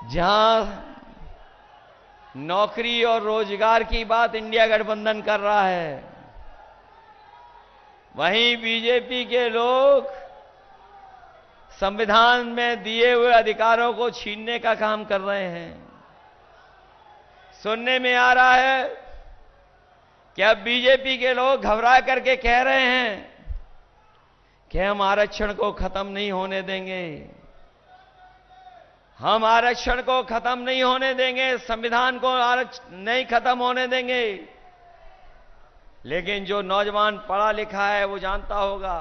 जहां नौकरी और रोजगार की बात इंडिया गठबंधन कर रहा है, वहीं बीजेपी के लोग संविधान में दिए हुए अधिकारों को छीनने का काम कर रहे हैं। सुनने में आ रहा है कि अब बीजेपी के लोग घबरा करके कह रहे हैं कि हम आरक्षण को खत्म नहीं होने देंगे, हम आरक्षण को खत्म नहीं होने देंगे, संविधान को नहीं खत्म होने देंगे। लेकिन जो नौजवान पढ़ा लिखा है वो जानता होगा,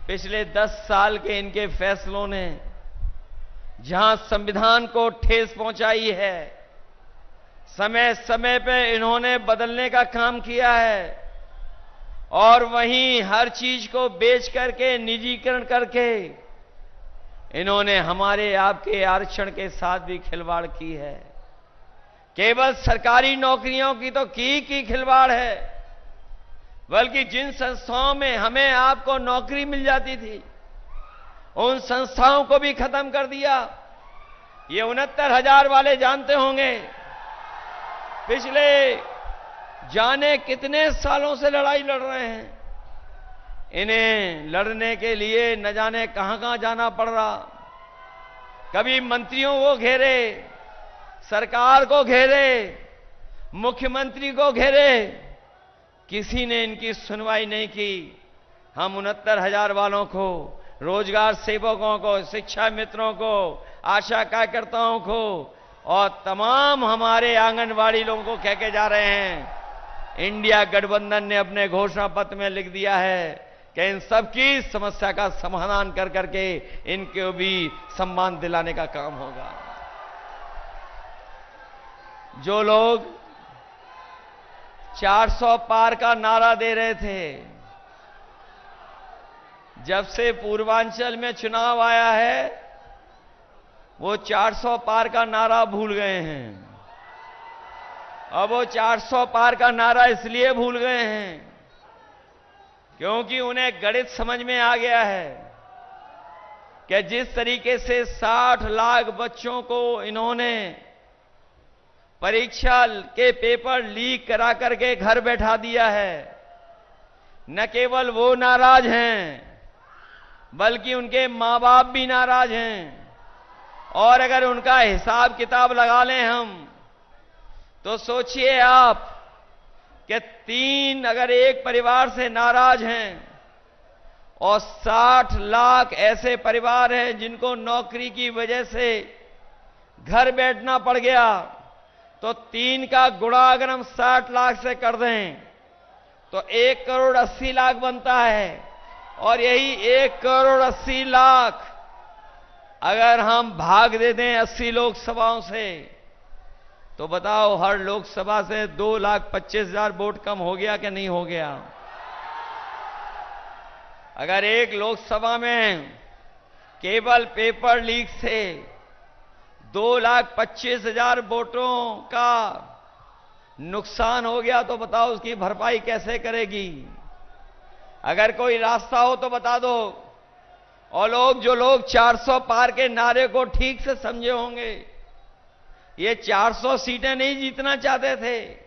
पिछले 10 साल के इनके फैसलों ने जहां संविधान को ठेस पहुंचाई है, समय समय पे इन्होंने बदलने का काम किया है और वहीं हर चीज को बेच करके, निजीकरण करके इन्होंने हमारे आपके आरक्षण के साथ भी खिलवाड़ की है। केवल सरकारी नौकरियों की तो की खिलवाड़ है, बल्कि जिन संस्थाओं में हमें आपको नौकरी मिल जाती थी, उन संस्थाओं को भी खत्म कर दिया। ये 69,000 वाले जानते होंगे, पिछले जाने कितने सालों से लड़ाई लड़ रहे हैं। इन्हें लड़ने के लिए न जाने कहां कहां जाना पड़ रहा। कभी मंत्रियों को घेरे, सरकार को घेरे, मुख्यमंत्री को घेरे, किसी ने इनकी सुनवाई नहीं की। हम 69,000 वालों को, रोजगार सेवकों को, शिक्षा मित्रों को, आशा कार्यकर्ताओं को और तमाम हमारे आंगनवाड़ी लोगों को कह के जा रहे हैं। इंडिया गठबंधन ने अपने घोषणा पत्र में लिख दिया है कि इन सबकी समस्या का समाधान कर करके इनको भी सम्मान दिलाने का काम होगा। जो लोग 400 पार का नारा दे रहे थे, जब से पूर्वांचल में चुनाव आया है, वो 400 पार का नारा भूल गए हैं। अब वो 400 पार का नारा इसलिए भूल गए हैं क्योंकि उन्हें गणित समझ में आ गया है कि जिस तरीके से 60 लाख बच्चों को इन्होंने परीक्षा के पेपर लीक करा करके घर बैठा दिया है, न केवल वो नाराज हैं बल्कि उनके मां बाप भी नाराज हैं। और अगर उनका हिसाब किताब लगा लें हम, तो सोचिए आप कि 3 अगर एक परिवार से नाराज हैं और 60 लाख ऐसे परिवार हैं जिनको नौकरी की वजह से घर बैठना पड़ गया, तो 3 का गुणा अगर हम 60 लाख से कर दें तो 1 करोड़ 80 लाख बनता है। और यही 1 करोड़ 80 लाख अगर हम भाग दे दें 80 लोकसभाओं से, तो बताओ हर लोकसभा से 2,25,000 वोट कम हो गया कि नहीं हो गया? अगर एक लोकसभा में केवल पेपर लीक से 2,25,000 वोटों का नुकसान हो गया, तो बताओ उसकी भरपाई कैसे करेगी? अगर कोई रास्ता हो तो बता दो। और जो लोग 400 पार के नारे को ठीक से समझे होंगे, ये 400 सीटें नहीं जीतना चाहते थे,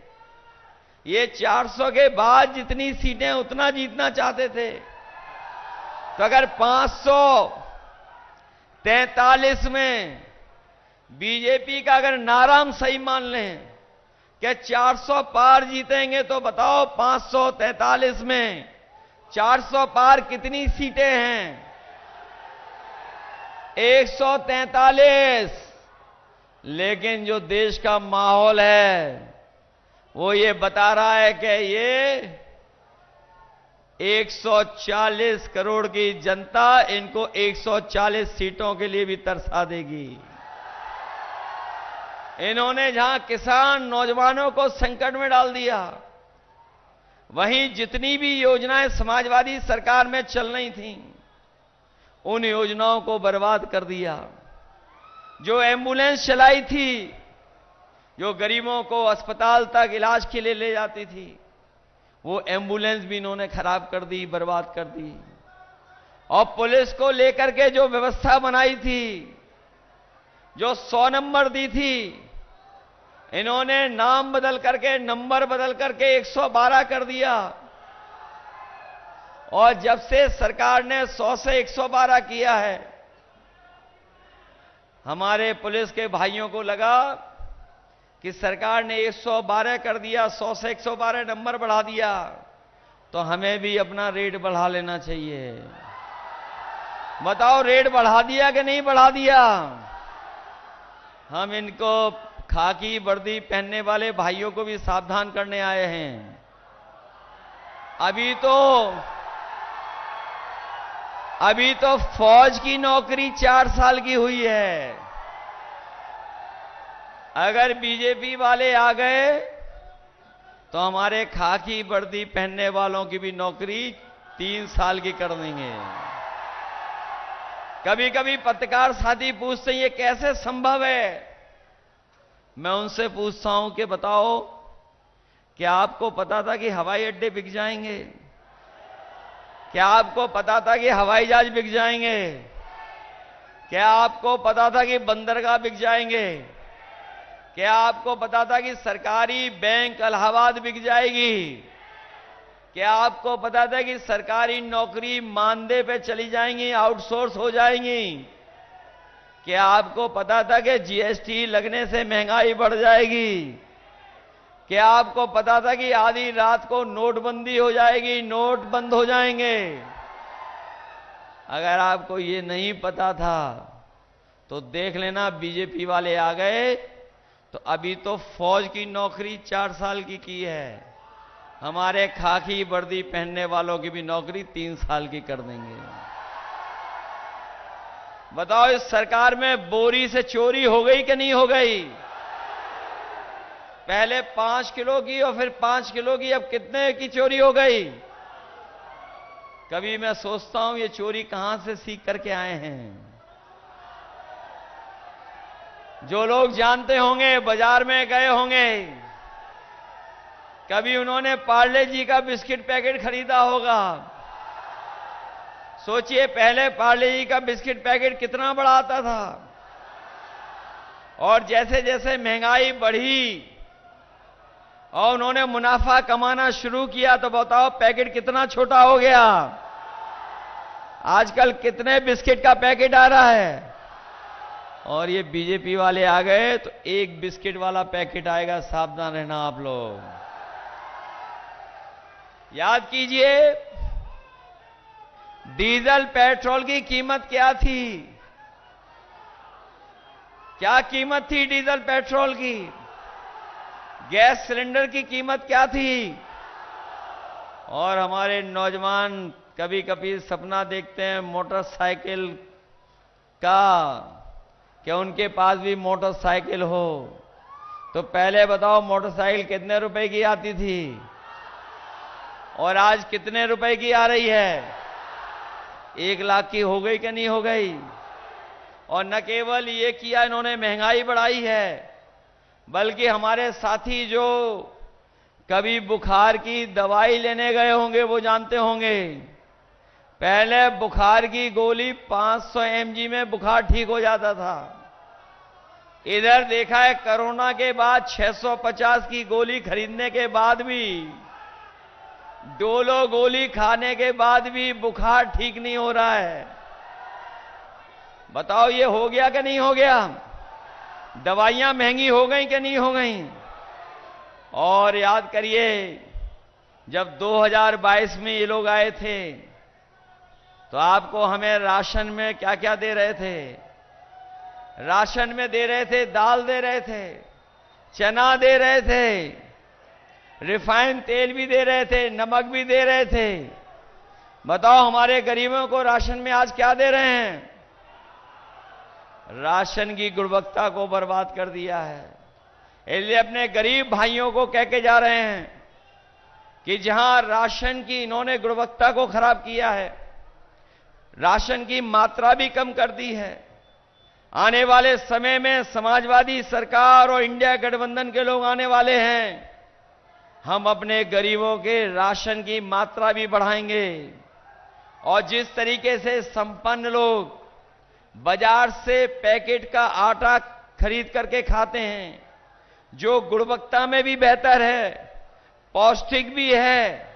ये 400 के बाद जितनी सीटें उतना जीतना चाहते थे। तो अगर 543 में बीजेपी का अगर नारा हम सही मान लें कि 400 पार जीतेंगे, तो बताओ 543 में 400 पार कितनी सीटें हैं? 143। लेकिन जो देश का माहौल है वो ये बता रहा है कि ये 140 करोड़ की जनता इनको 140 सीटों के लिए भी तरसा देगी। इन्होंने जहां किसान नौजवानों को संकट में डाल दिया, वहीं जितनी भी योजनाएं समाजवादी सरकार में चल रही थीं, उन योजनाओं को बर्बाद कर दिया। जो एम्बुलेंस चलाई थी, जो गरीबों को अस्पताल तक इलाज के लिए ले जाती थी, वो एम्बुलेंस भी इन्होंने खराब कर दी, बर्बाद कर दी। और पुलिस को लेकर के जो व्यवस्था बनाई थी, जो 100 नंबर दी थी, इन्होंने नाम बदल करके, नंबर बदल करके 112 कर दिया। और जब से सरकार ने 100 से 112 किया है, हमारे पुलिस के भाइयों को लगा कि सरकार ने 112 कर दिया, 100 से 112 नंबर बढ़ा दिया, तो हमें भी अपना रेट बढ़ा लेना चाहिए। बताओ रेट बढ़ा दिया कि नहीं बढ़ा दिया? हम इनको खाकी वर्दी पहनने वाले भाइयों को भी सावधान करने आए हैं। अभी तो फौज की नौकरी 4 साल की हुई है। अगर बीजेपी वाले आ गए तो हमारे खाकी वर्दी पहनने वालों की भी नौकरी 3 साल की कर देंगे। कभी कभी पत्रकार साथी पूछते हैं ये कैसे संभव है? मैं उनसे पूछता हूं कि बताओ, क्या आपको पता था कि हवाई अड्डे बिक जाएंगे? क्या आपको पता था कि हवाई जहाज बिक जाएंगे? क्या आपको पता था कि बंदरगाह बिक जाएंगे? क्या आपको पता था कि सरकारी बैंक इलाहाबाद बिक जाएगी? क्या आपको पता था कि सरकारी नौकरी मानदे पे चली जाएंगी, आउटसोर्स हो जाएंगी? क्या आपको पता था कि जीएसटी लगने से महंगाई बढ़ जाएगी? क्या आपको पता था कि आधी रात को नोटबंदी हो जाएगी, नोट बंद हो जाएंगे? अगर आपको ये नहीं पता था तो देख लेना, बीजेपी वाले आ गए तो अभी तो फौज की नौकरी 4 साल की है, हमारे खाकी वर्दी पहनने वालों की भी नौकरी 3 साल की कर देंगे। बताओ, इस सरकार में बोरी से चोरी हो गई कि नहीं हो गई? पहले 5 किलो की और फिर 5 किलो की, अब कितने की चोरी हो गई? कभी मैं सोचता हूं ये चोरी कहां से सीख करके आए हैं। जो लोग जानते होंगे, बाजार में गए होंगे, कभी उन्होंने पार्ले जी का बिस्किट पैकेट खरीदा होगा। सोचिए, पहले पार्ले जी का बिस्किट पैकेट कितना बड़ा आता था, और जैसे जैसे महंगाई बढ़ी और उन्होंने मुनाफा कमाना शुरू किया तो बताओ पैकेट कितना छोटा हो गया। आजकल कितने बिस्किट का पैकेट आ रहा है, और ये बीजेपी वाले आ गए तो एक बिस्किट वाला पैकेट आएगा, सावधान रहना आप लोग। याद कीजिए, डीजल पेट्रोल की कीमत क्या थी? क्या कीमत थी डीजल पेट्रोल की? गैस सिलेंडर की कीमत क्या थी? और हमारे नौजवान कभी कभी सपना देखते हैं मोटरसाइकिल का, कि उनके पास भी मोटरसाइकिल हो। तो पहले बताओ, मोटरसाइकिल कितने रुपए की आती थी और आज कितने रुपए की आ रही है? 1 लाख की हो गई कि नहीं हो गई? और न केवल ये किया इन्होंने, महंगाई बढ़ाई है, बल्कि हमारे साथी जो कभी बुखार की दवाई लेने गए होंगे वो जानते होंगे, पहले बुखार की गोली 500 mg में बुखार ठीक हो जाता था। इधर देखा है कोरोना के बाद 650 की गोली खरीदने के बाद भी, डोलो गोली खाने के बाद भी बुखार ठीक नहीं हो रहा है। बताओ, ये हो गया कि नहीं हो गया? दवाइयां महंगी हो गई कि नहीं हो गई? और याद करिए, जब 2022 में ये लोग आए थे तो आपको हमें राशन में क्या क्या दे रहे थे? राशन में दे रहे थे, दाल दे रहे थे, चना दे रहे थे, रिफाइंड तेल भी दे रहे थे, नमक भी दे रहे थे। बताओ, हमारे गरीबों को राशन में आज क्या दे रहे हैं? राशन की गुणवत्ता को बर्बाद कर दिया है। इसलिए अपने गरीब भाइयों को कह के जा रहे हैं कि जहां राशन की इन्होंने गुणवत्ता को खराब किया है, राशन की मात्रा भी कम कर दी है, आने वाले समय में समाजवादी सरकार और इंडिया गठबंधन के लोग आने वाले हैं, हम अपने गरीबों के राशन की मात्रा भी बढ़ाएंगे। और जिस तरीके से संपन्न लोग बाजार से पैकेट का आटा खरीद करके खाते हैं, जो गुणवत्ता में भी बेहतर है, पौष्टिक भी है,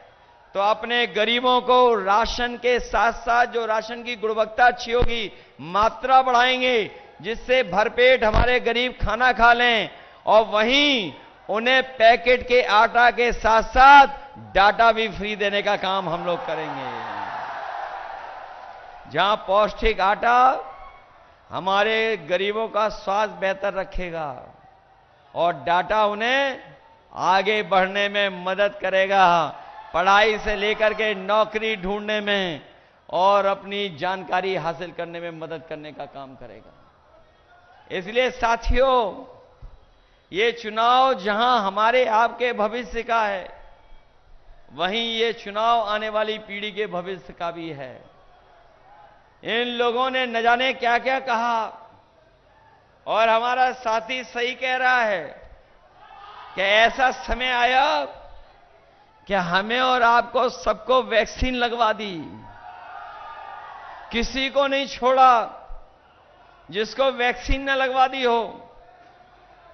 तो अपने गरीबों को राशन के साथ साथ जो राशन की गुणवत्ता अच्छी होगी, मात्रा बढ़ाएंगे, जिससे भरपेट हमारे गरीब खाना खा लें। और वहीं उन्हें पैकेट के आटा के साथ साथ डाटा भी फ्री देने का काम हम लोग करेंगे। जहां पौष्टिक आटा हमारे गरीबों का स्वास्थ्य बेहतर रखेगा और डाटा उन्हें आगे बढ़ने में मदद करेगा, पढ़ाई से लेकर के नौकरी ढूंढने में और अपनी जानकारी हासिल करने में मदद करने का काम करेगा। इसलिए साथियों, ये चुनाव जहां हमारे आपके भविष्य का है, वहीं ये चुनाव आने वाली पीढ़ी के भविष्य का भी है। इन लोगों ने न जाने क्या क्या कहा, और हमारा साथी सही कह रहा है कि ऐसा समय आया कि हमें और आपको सबको वैक्सीन लगवा दी, किसी को नहीं छोड़ा जिसको वैक्सीन न लगवा दी हो।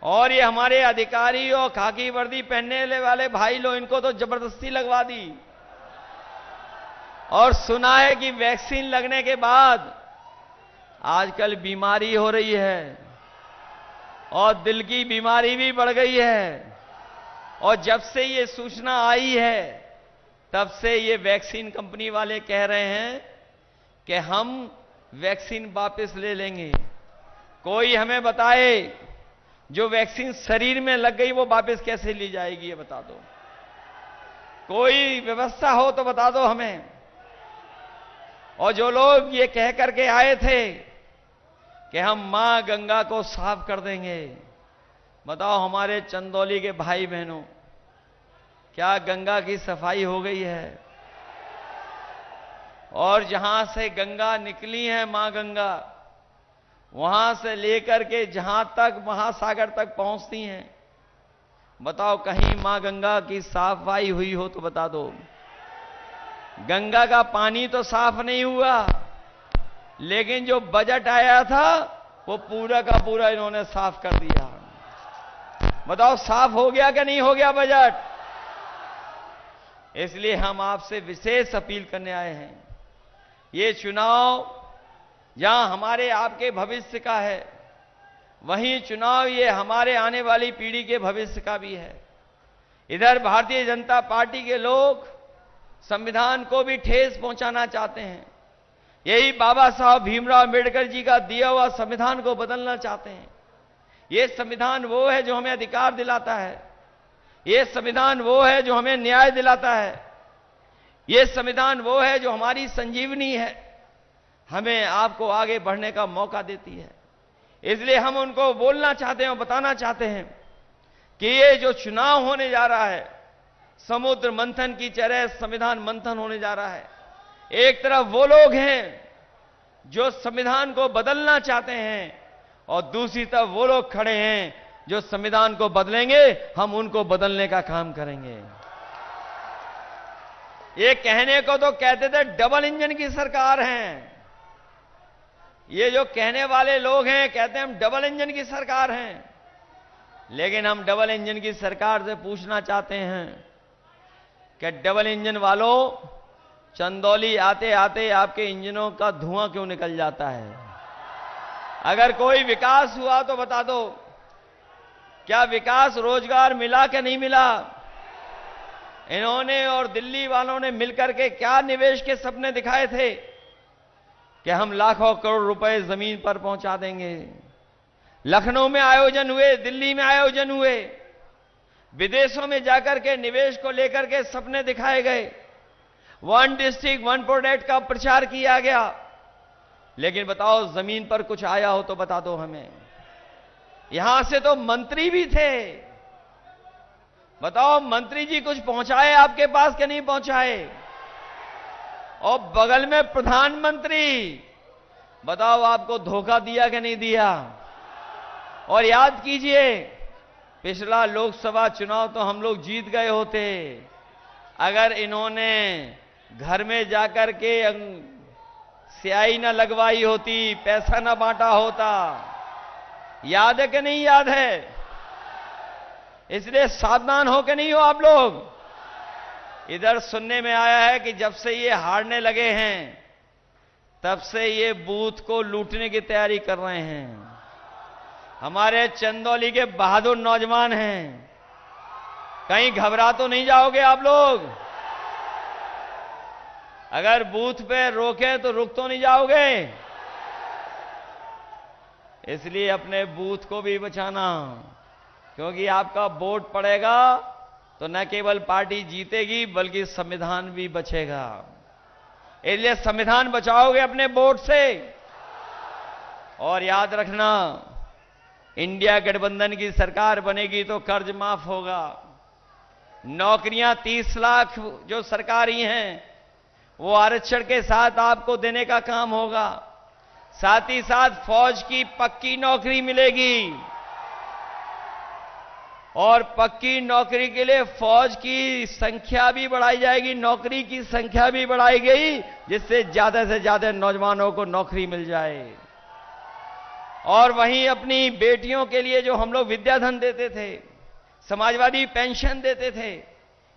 और ये हमारे अधिकारी और खाकी वर्दी पहनने वाले भाई लोग, इनको तो जबरदस्ती लगवा दी। और सुना है कि वैक्सीन लगने के बाद आजकल बीमारी हो रही है और दिल की बीमारी भी बढ़ गई है। और जब से ये सूचना आई है तब से ये वैक्सीन कंपनी वाले कह रहे हैं कि हम वैक्सीन वापस ले लेंगे। कोई हमें बताए जो वैक्सीन शरीर में लग गई वो वापस कैसे ली जाएगी, ये बता दो। कोई व्यवस्था हो तो बता दो हमें। और जो लोग ये कह करके आए थे कि हम मां गंगा को साफ कर देंगे, बताओ हमारे चंदौली के भाई बहनों, क्या गंगा की सफाई हो गई है? और जहां से गंगा निकली है मां गंगा, वहां से लेकर के जहां तक महासागर तक पहुंचती हैं, बताओ कहीं मां गंगा की सफाई हुई हो तो बता दो। गंगा का पानी तो साफ नहीं हुआ, लेकिन जो बजट आया था वो पूरा का पूरा इन्होंने साफ कर दिया। बताओ साफ हो गया कि नहीं हो गया बजट? इसलिए हम आपसे विशेष अपील करने आए हैं। ये चुनाव जहां हमारे आपके भविष्य का है, वहीं चुनाव ये हमारे आने वाली पीढ़ी के भविष्य का भी है। इधर भारतीय जनता पार्टी के लोग संविधान को भी ठेस पहुंचाना चाहते हैं। यही बाबा साहब भीमराव अंबेडकर जी का दिया हुआ संविधान को बदलना चाहते हैं। ये संविधान वो है जो हमें अधिकार दिलाता है, ये संविधान वो है जो हमें न्याय दिलाता है, ये संविधान वो है जो हमारी संजीवनी है, हमें आपको आगे बढ़ने का मौका देती है। इसलिए हम उनको बोलना चाहते हैं और बताना चाहते हैं कि ये जो चुनाव होने जा रहा है, समुद्र मंथन की तरह संविधान मंथन होने जा रहा है। एक तरफ वो लोग हैं जो संविधान को बदलना चाहते हैं और दूसरी तरफ वो लोग खड़े हैं जो संविधान को बदलेंगे, हम उनको बदलने का काम करेंगे। ये कहने को तो कहते थे डबल इंजन की सरकार है, ये जो कहने वाले लोग हैं कहते हैं हम डबल इंजन की सरकार हैं, लेकिन हम डबल इंजन की सरकार से पूछना चाहते हैं कि डबल इंजन वालों, चंदौली आते आते आपके इंजनों का धुआं क्यों निकल जाता है? अगर कोई विकास हुआ तो बता दो। क्या विकास रोजगार मिला कि नहीं मिला? इन्होंने और दिल्ली वालों ने मिलकर के क्या निवेश के सपने दिखाए थे कि हम लाखों करोड़ रुपए जमीन पर पहुंचा देंगे। लखनऊ में आयोजन हुए, दिल्ली में आयोजन हुए, विदेशों में जाकर के निवेश को लेकर के सपने दिखाए गए, वन डिस्ट्रिक्ट वन प्रोडक्ट का प्रचार किया गया, लेकिन बताओ जमीन पर कुछ आया हो तो बता दो हमें। यहां से तो मंत्री भी थे, बताओ मंत्री जी कुछ पहुंचाए आपके पास कि नहीं पहुंचाए? और बगल में प्रधानमंत्री, बताओ आपको धोखा दिया कि नहीं दिया? और याद कीजिए, पिछला लोकसभा चुनाव तो हम लोग जीत गए होते अगर इन्होंने घर में जाकर के स्याही न लगवाई होती, पैसा न बांटा होता। याद है कि नहीं याद है? इसलिए सावधान हो के नहीं हो आप लोग। इधर सुनने में आया है कि जब से ये हारने लगे हैं तब से ये बूथ को लूटने की तैयारी कर रहे हैं। हमारे चंदौली के बहादुर नौजवान हैं, कहीं घबरा तो नहीं जाओगे आप लोग? अगर बूथ पे रोके तो रुक तो नहीं जाओगे? इसलिए अपने बूथ को भी बचाना, क्योंकि आपका वोट पड़ेगा तो न केवल पार्टी जीतेगी बल्कि संविधान भी बचेगा। इसलिए संविधान बचाओगे अपने वोट से। और याद रखना, इंडिया गठबंधन की सरकार बनेगी तो कर्ज माफ होगा, नौकरियां 30 लाख जो सरकारी हैं वो आरक्षण के साथ आपको देने का काम होगा, साथ ही साथ फौज की पक्की नौकरी मिलेगी और पक्की नौकरी के लिए फौज की संख्या भी बढ़ाई जाएगी, नौकरी की संख्या भी बढ़ाई गई, जिससे ज्यादा से ज्यादा नौजवानों को नौकरी मिल जाए। और वहीं अपनी बेटियों के लिए जो हम लोग विद्याधन देते थे, समाजवादी पेंशन देते थे,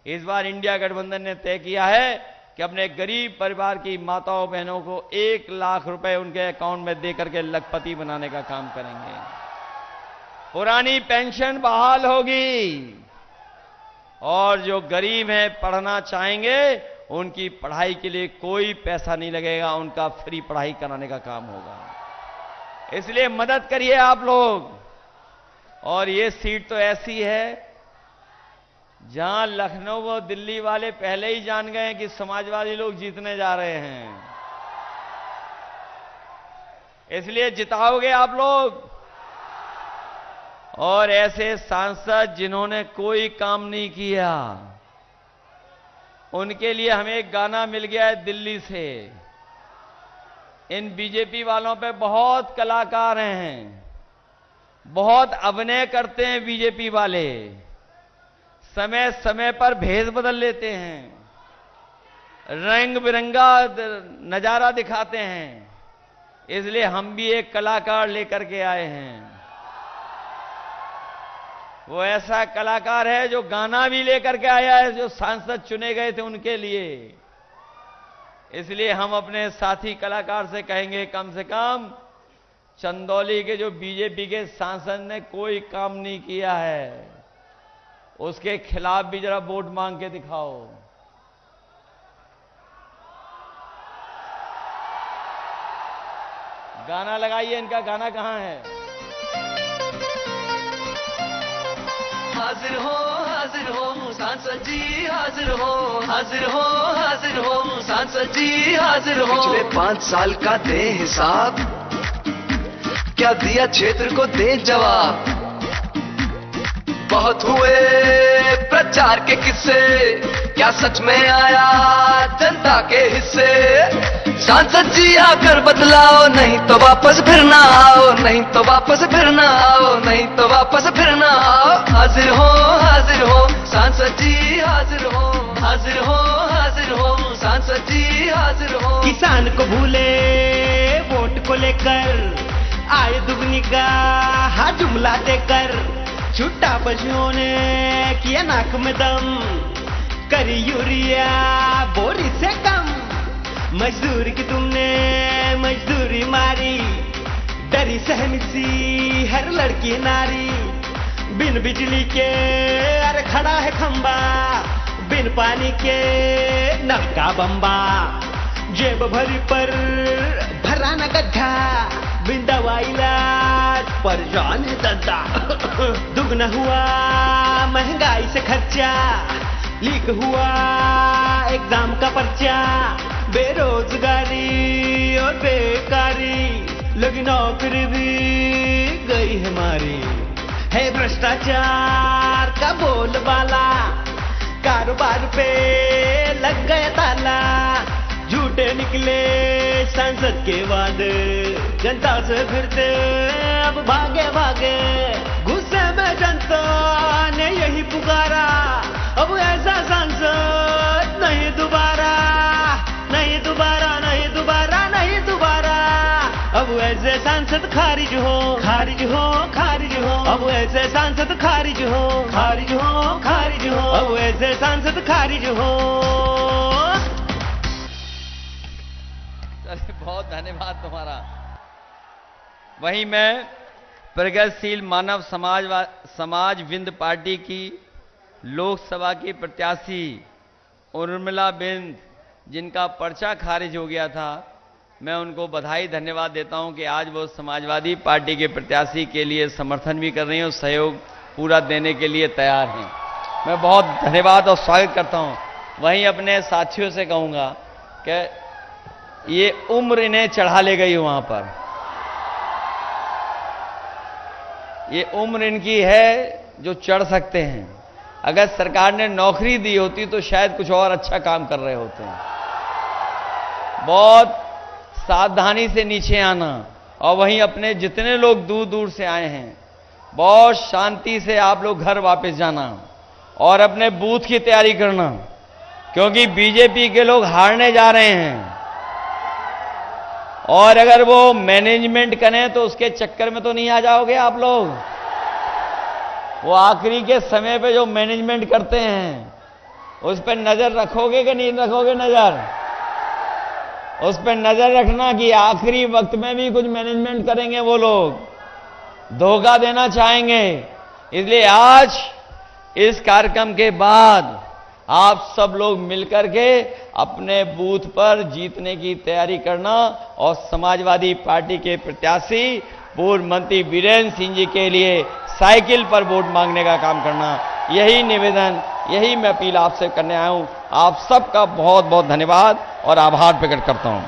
इस बार इंडिया गठबंधन ने तय किया है कि अपने गरीब परिवार की माताओं बहनों को 1 लाख रुपए उनके अकाउंट में देकर के लखपति बनाने का काम करेंगे। पुरानी पेंशन बहाल होगी और जो गरीब हैं, पढ़ना चाहेंगे, उनकी पढ़ाई के लिए कोई पैसा नहीं लगेगा, उनका फ्री पढ़ाई कराने का काम होगा। इसलिए मदद करिए आप लोग। और ये सीट तो ऐसी है जहां लखनऊ और दिल्ली वाले पहले ही जान गए कि समाजवादी लोग जीतने जा रहे हैं, इसलिए जिताओगे आप लोग। और ऐसे सांसद जिन्होंने कोई काम नहीं किया, उनके लिए हमें एक गाना मिल गया है दिल्ली से। इन बीजेपी वालों पे बहुत कलाकार हैं, बहुत अभिनय करते हैं बीजेपी वाले, समय समय पर भेष बदल लेते हैं, रंग बिरंगा नजारा दिखाते हैं। इसलिए हम भी एक कलाकार लेकर के आए हैं। वो ऐसा कलाकार है जो गाना भी लेकर के आया है, जो सांसद चुने गए थे उनके लिए। इसलिए हम अपने साथी कलाकार से कहेंगे, कम से कम चंदौली के जो बीजेपी के सांसद ने कोई काम नहीं किया है, उसके खिलाफ भी जरा वोट मांग के दिखाओ। गाना लगाइए, इनका गाना कहां है? हाजिर हो सांसद जी, हाजिर हो, हाजिर हो, हाजिर हो सांसद जी, हाजिर हो। पिछले 5 साल का दे हिसाब, क्या दिया क्षेत्र को दे जवाब। बहुत हुए प्रचार के किस्से, क्या सच में आया जनता के हिस्से। सांसद जी आकर बदलाओ, नहीं तो वापस फिर ना आओ, नहीं तो वापस फिर ना आओ, नहीं तो वापस फिर ना आओ। हाजिर हो सांसद जी, हाजिर हो, हाजिर हो, हाजिर हो सांसद जी, हाजिर हो। किसान को भूले वोट को लेकर, आए दुगनी का जुमला देकर, छुट्टा पशुओं ने किया नाक में दम, करी यूरिया बोरी से कम। मजदूरी की तुमने मजदूरी मारी, डरी सहमत सी हर लड़की नारी। बिन बिजली के अरे खड़ा है खंबा, बिन पानी के नल का बम्बा। जेब भरी पर भरा न गड्ढा, बिन दवा इलाज परेशान है दद्दा। दुगना हुआ महंगाई से खर्चा, लीक हुआ एग्जाम का पर्चा। बेरोजगारी और बेकारी, लगी नौकरी भी गई है मारी। है भ्रष्टाचार का बोलबाला, कारोबार पे लग गया ताला। झूठे निकले सांसद के वादे, जनता से फिरते अब भागे भागे। गुस्से में जनता ने यही पुकारा, अब ऐसा सांसद नहीं दोबारा, नहीं दोबारा, नहीं दोबारा, नहीं दोबारा। अब ऐसे सांसद खारिज हो, खारिज हो, खारिज हो। अब ऐसे सांसद खारिज हो, खारिज हो, खारिज हो। अब ऐसे सांसद खारिज हो। चलिए, बहुत धन्यवाद तुम्हारा। वहीं मैं प्रगतिशील मानव समाज विंद पार्टी की लोकसभा की प्रत्याशी उर्मिला बिंद, जिनका पर्चा खारिज हो गया था, मैं उनको बधाई धन्यवाद देता हूं कि आज वो समाजवादी पार्टी के प्रत्याशी के लिए समर्थन भी कर रही हैं और सहयोग पूरा देने के लिए तैयार हैं। मैं बहुत धन्यवाद और स्वागत करता हूं। वहीं अपने साथियों से कहूंगा कि ये उम्र इन्हें चढ़ा ले गई वहां पर, ये उम्र इनकी है जो चढ़ सकते हैं। अगर सरकार ने नौकरी दी होती तो शायद कुछ और अच्छा काम कर रहे होते हैं। बहुत सावधानी से नीचे आना। और वहीं अपने जितने लोग दूर दूर से आए हैं, बहुत शांति से आप लोग घर वापस जाना और अपने बूथ की तैयारी करना, क्योंकि बीजेपी के लोग हारने जा रहे हैं। और अगर वो मैनेजमेंट करें तो उसके चक्कर में तो नहीं आ जाओगे आप लोग। वो आखिरी के समय पे जो मैनेजमेंट करते हैं उस पर नजर रखोगे कि नहीं रखोगे नजर? उस पर नजर रखना कि आखिरी वक्त में भी कुछ मैनेजमेंट करेंगे वो लोग, धोखा देना चाहेंगे। इसलिए आज इस कार्यक्रम के बाद आप सब लोग मिलकर के अपने बूथ पर जीतने की तैयारी करना और समाजवादी पार्टी के प्रत्याशी पूर्व मंत्री वीरेंद्र सिंह जी के लिए साइकिल पर वोट मांगने का काम करना। यही निवेदन, यही मैं अपील आपसे करने आया हूं। आप सबका बहुत बहुत धन्यवाद और आभार प्रकट करता हूं।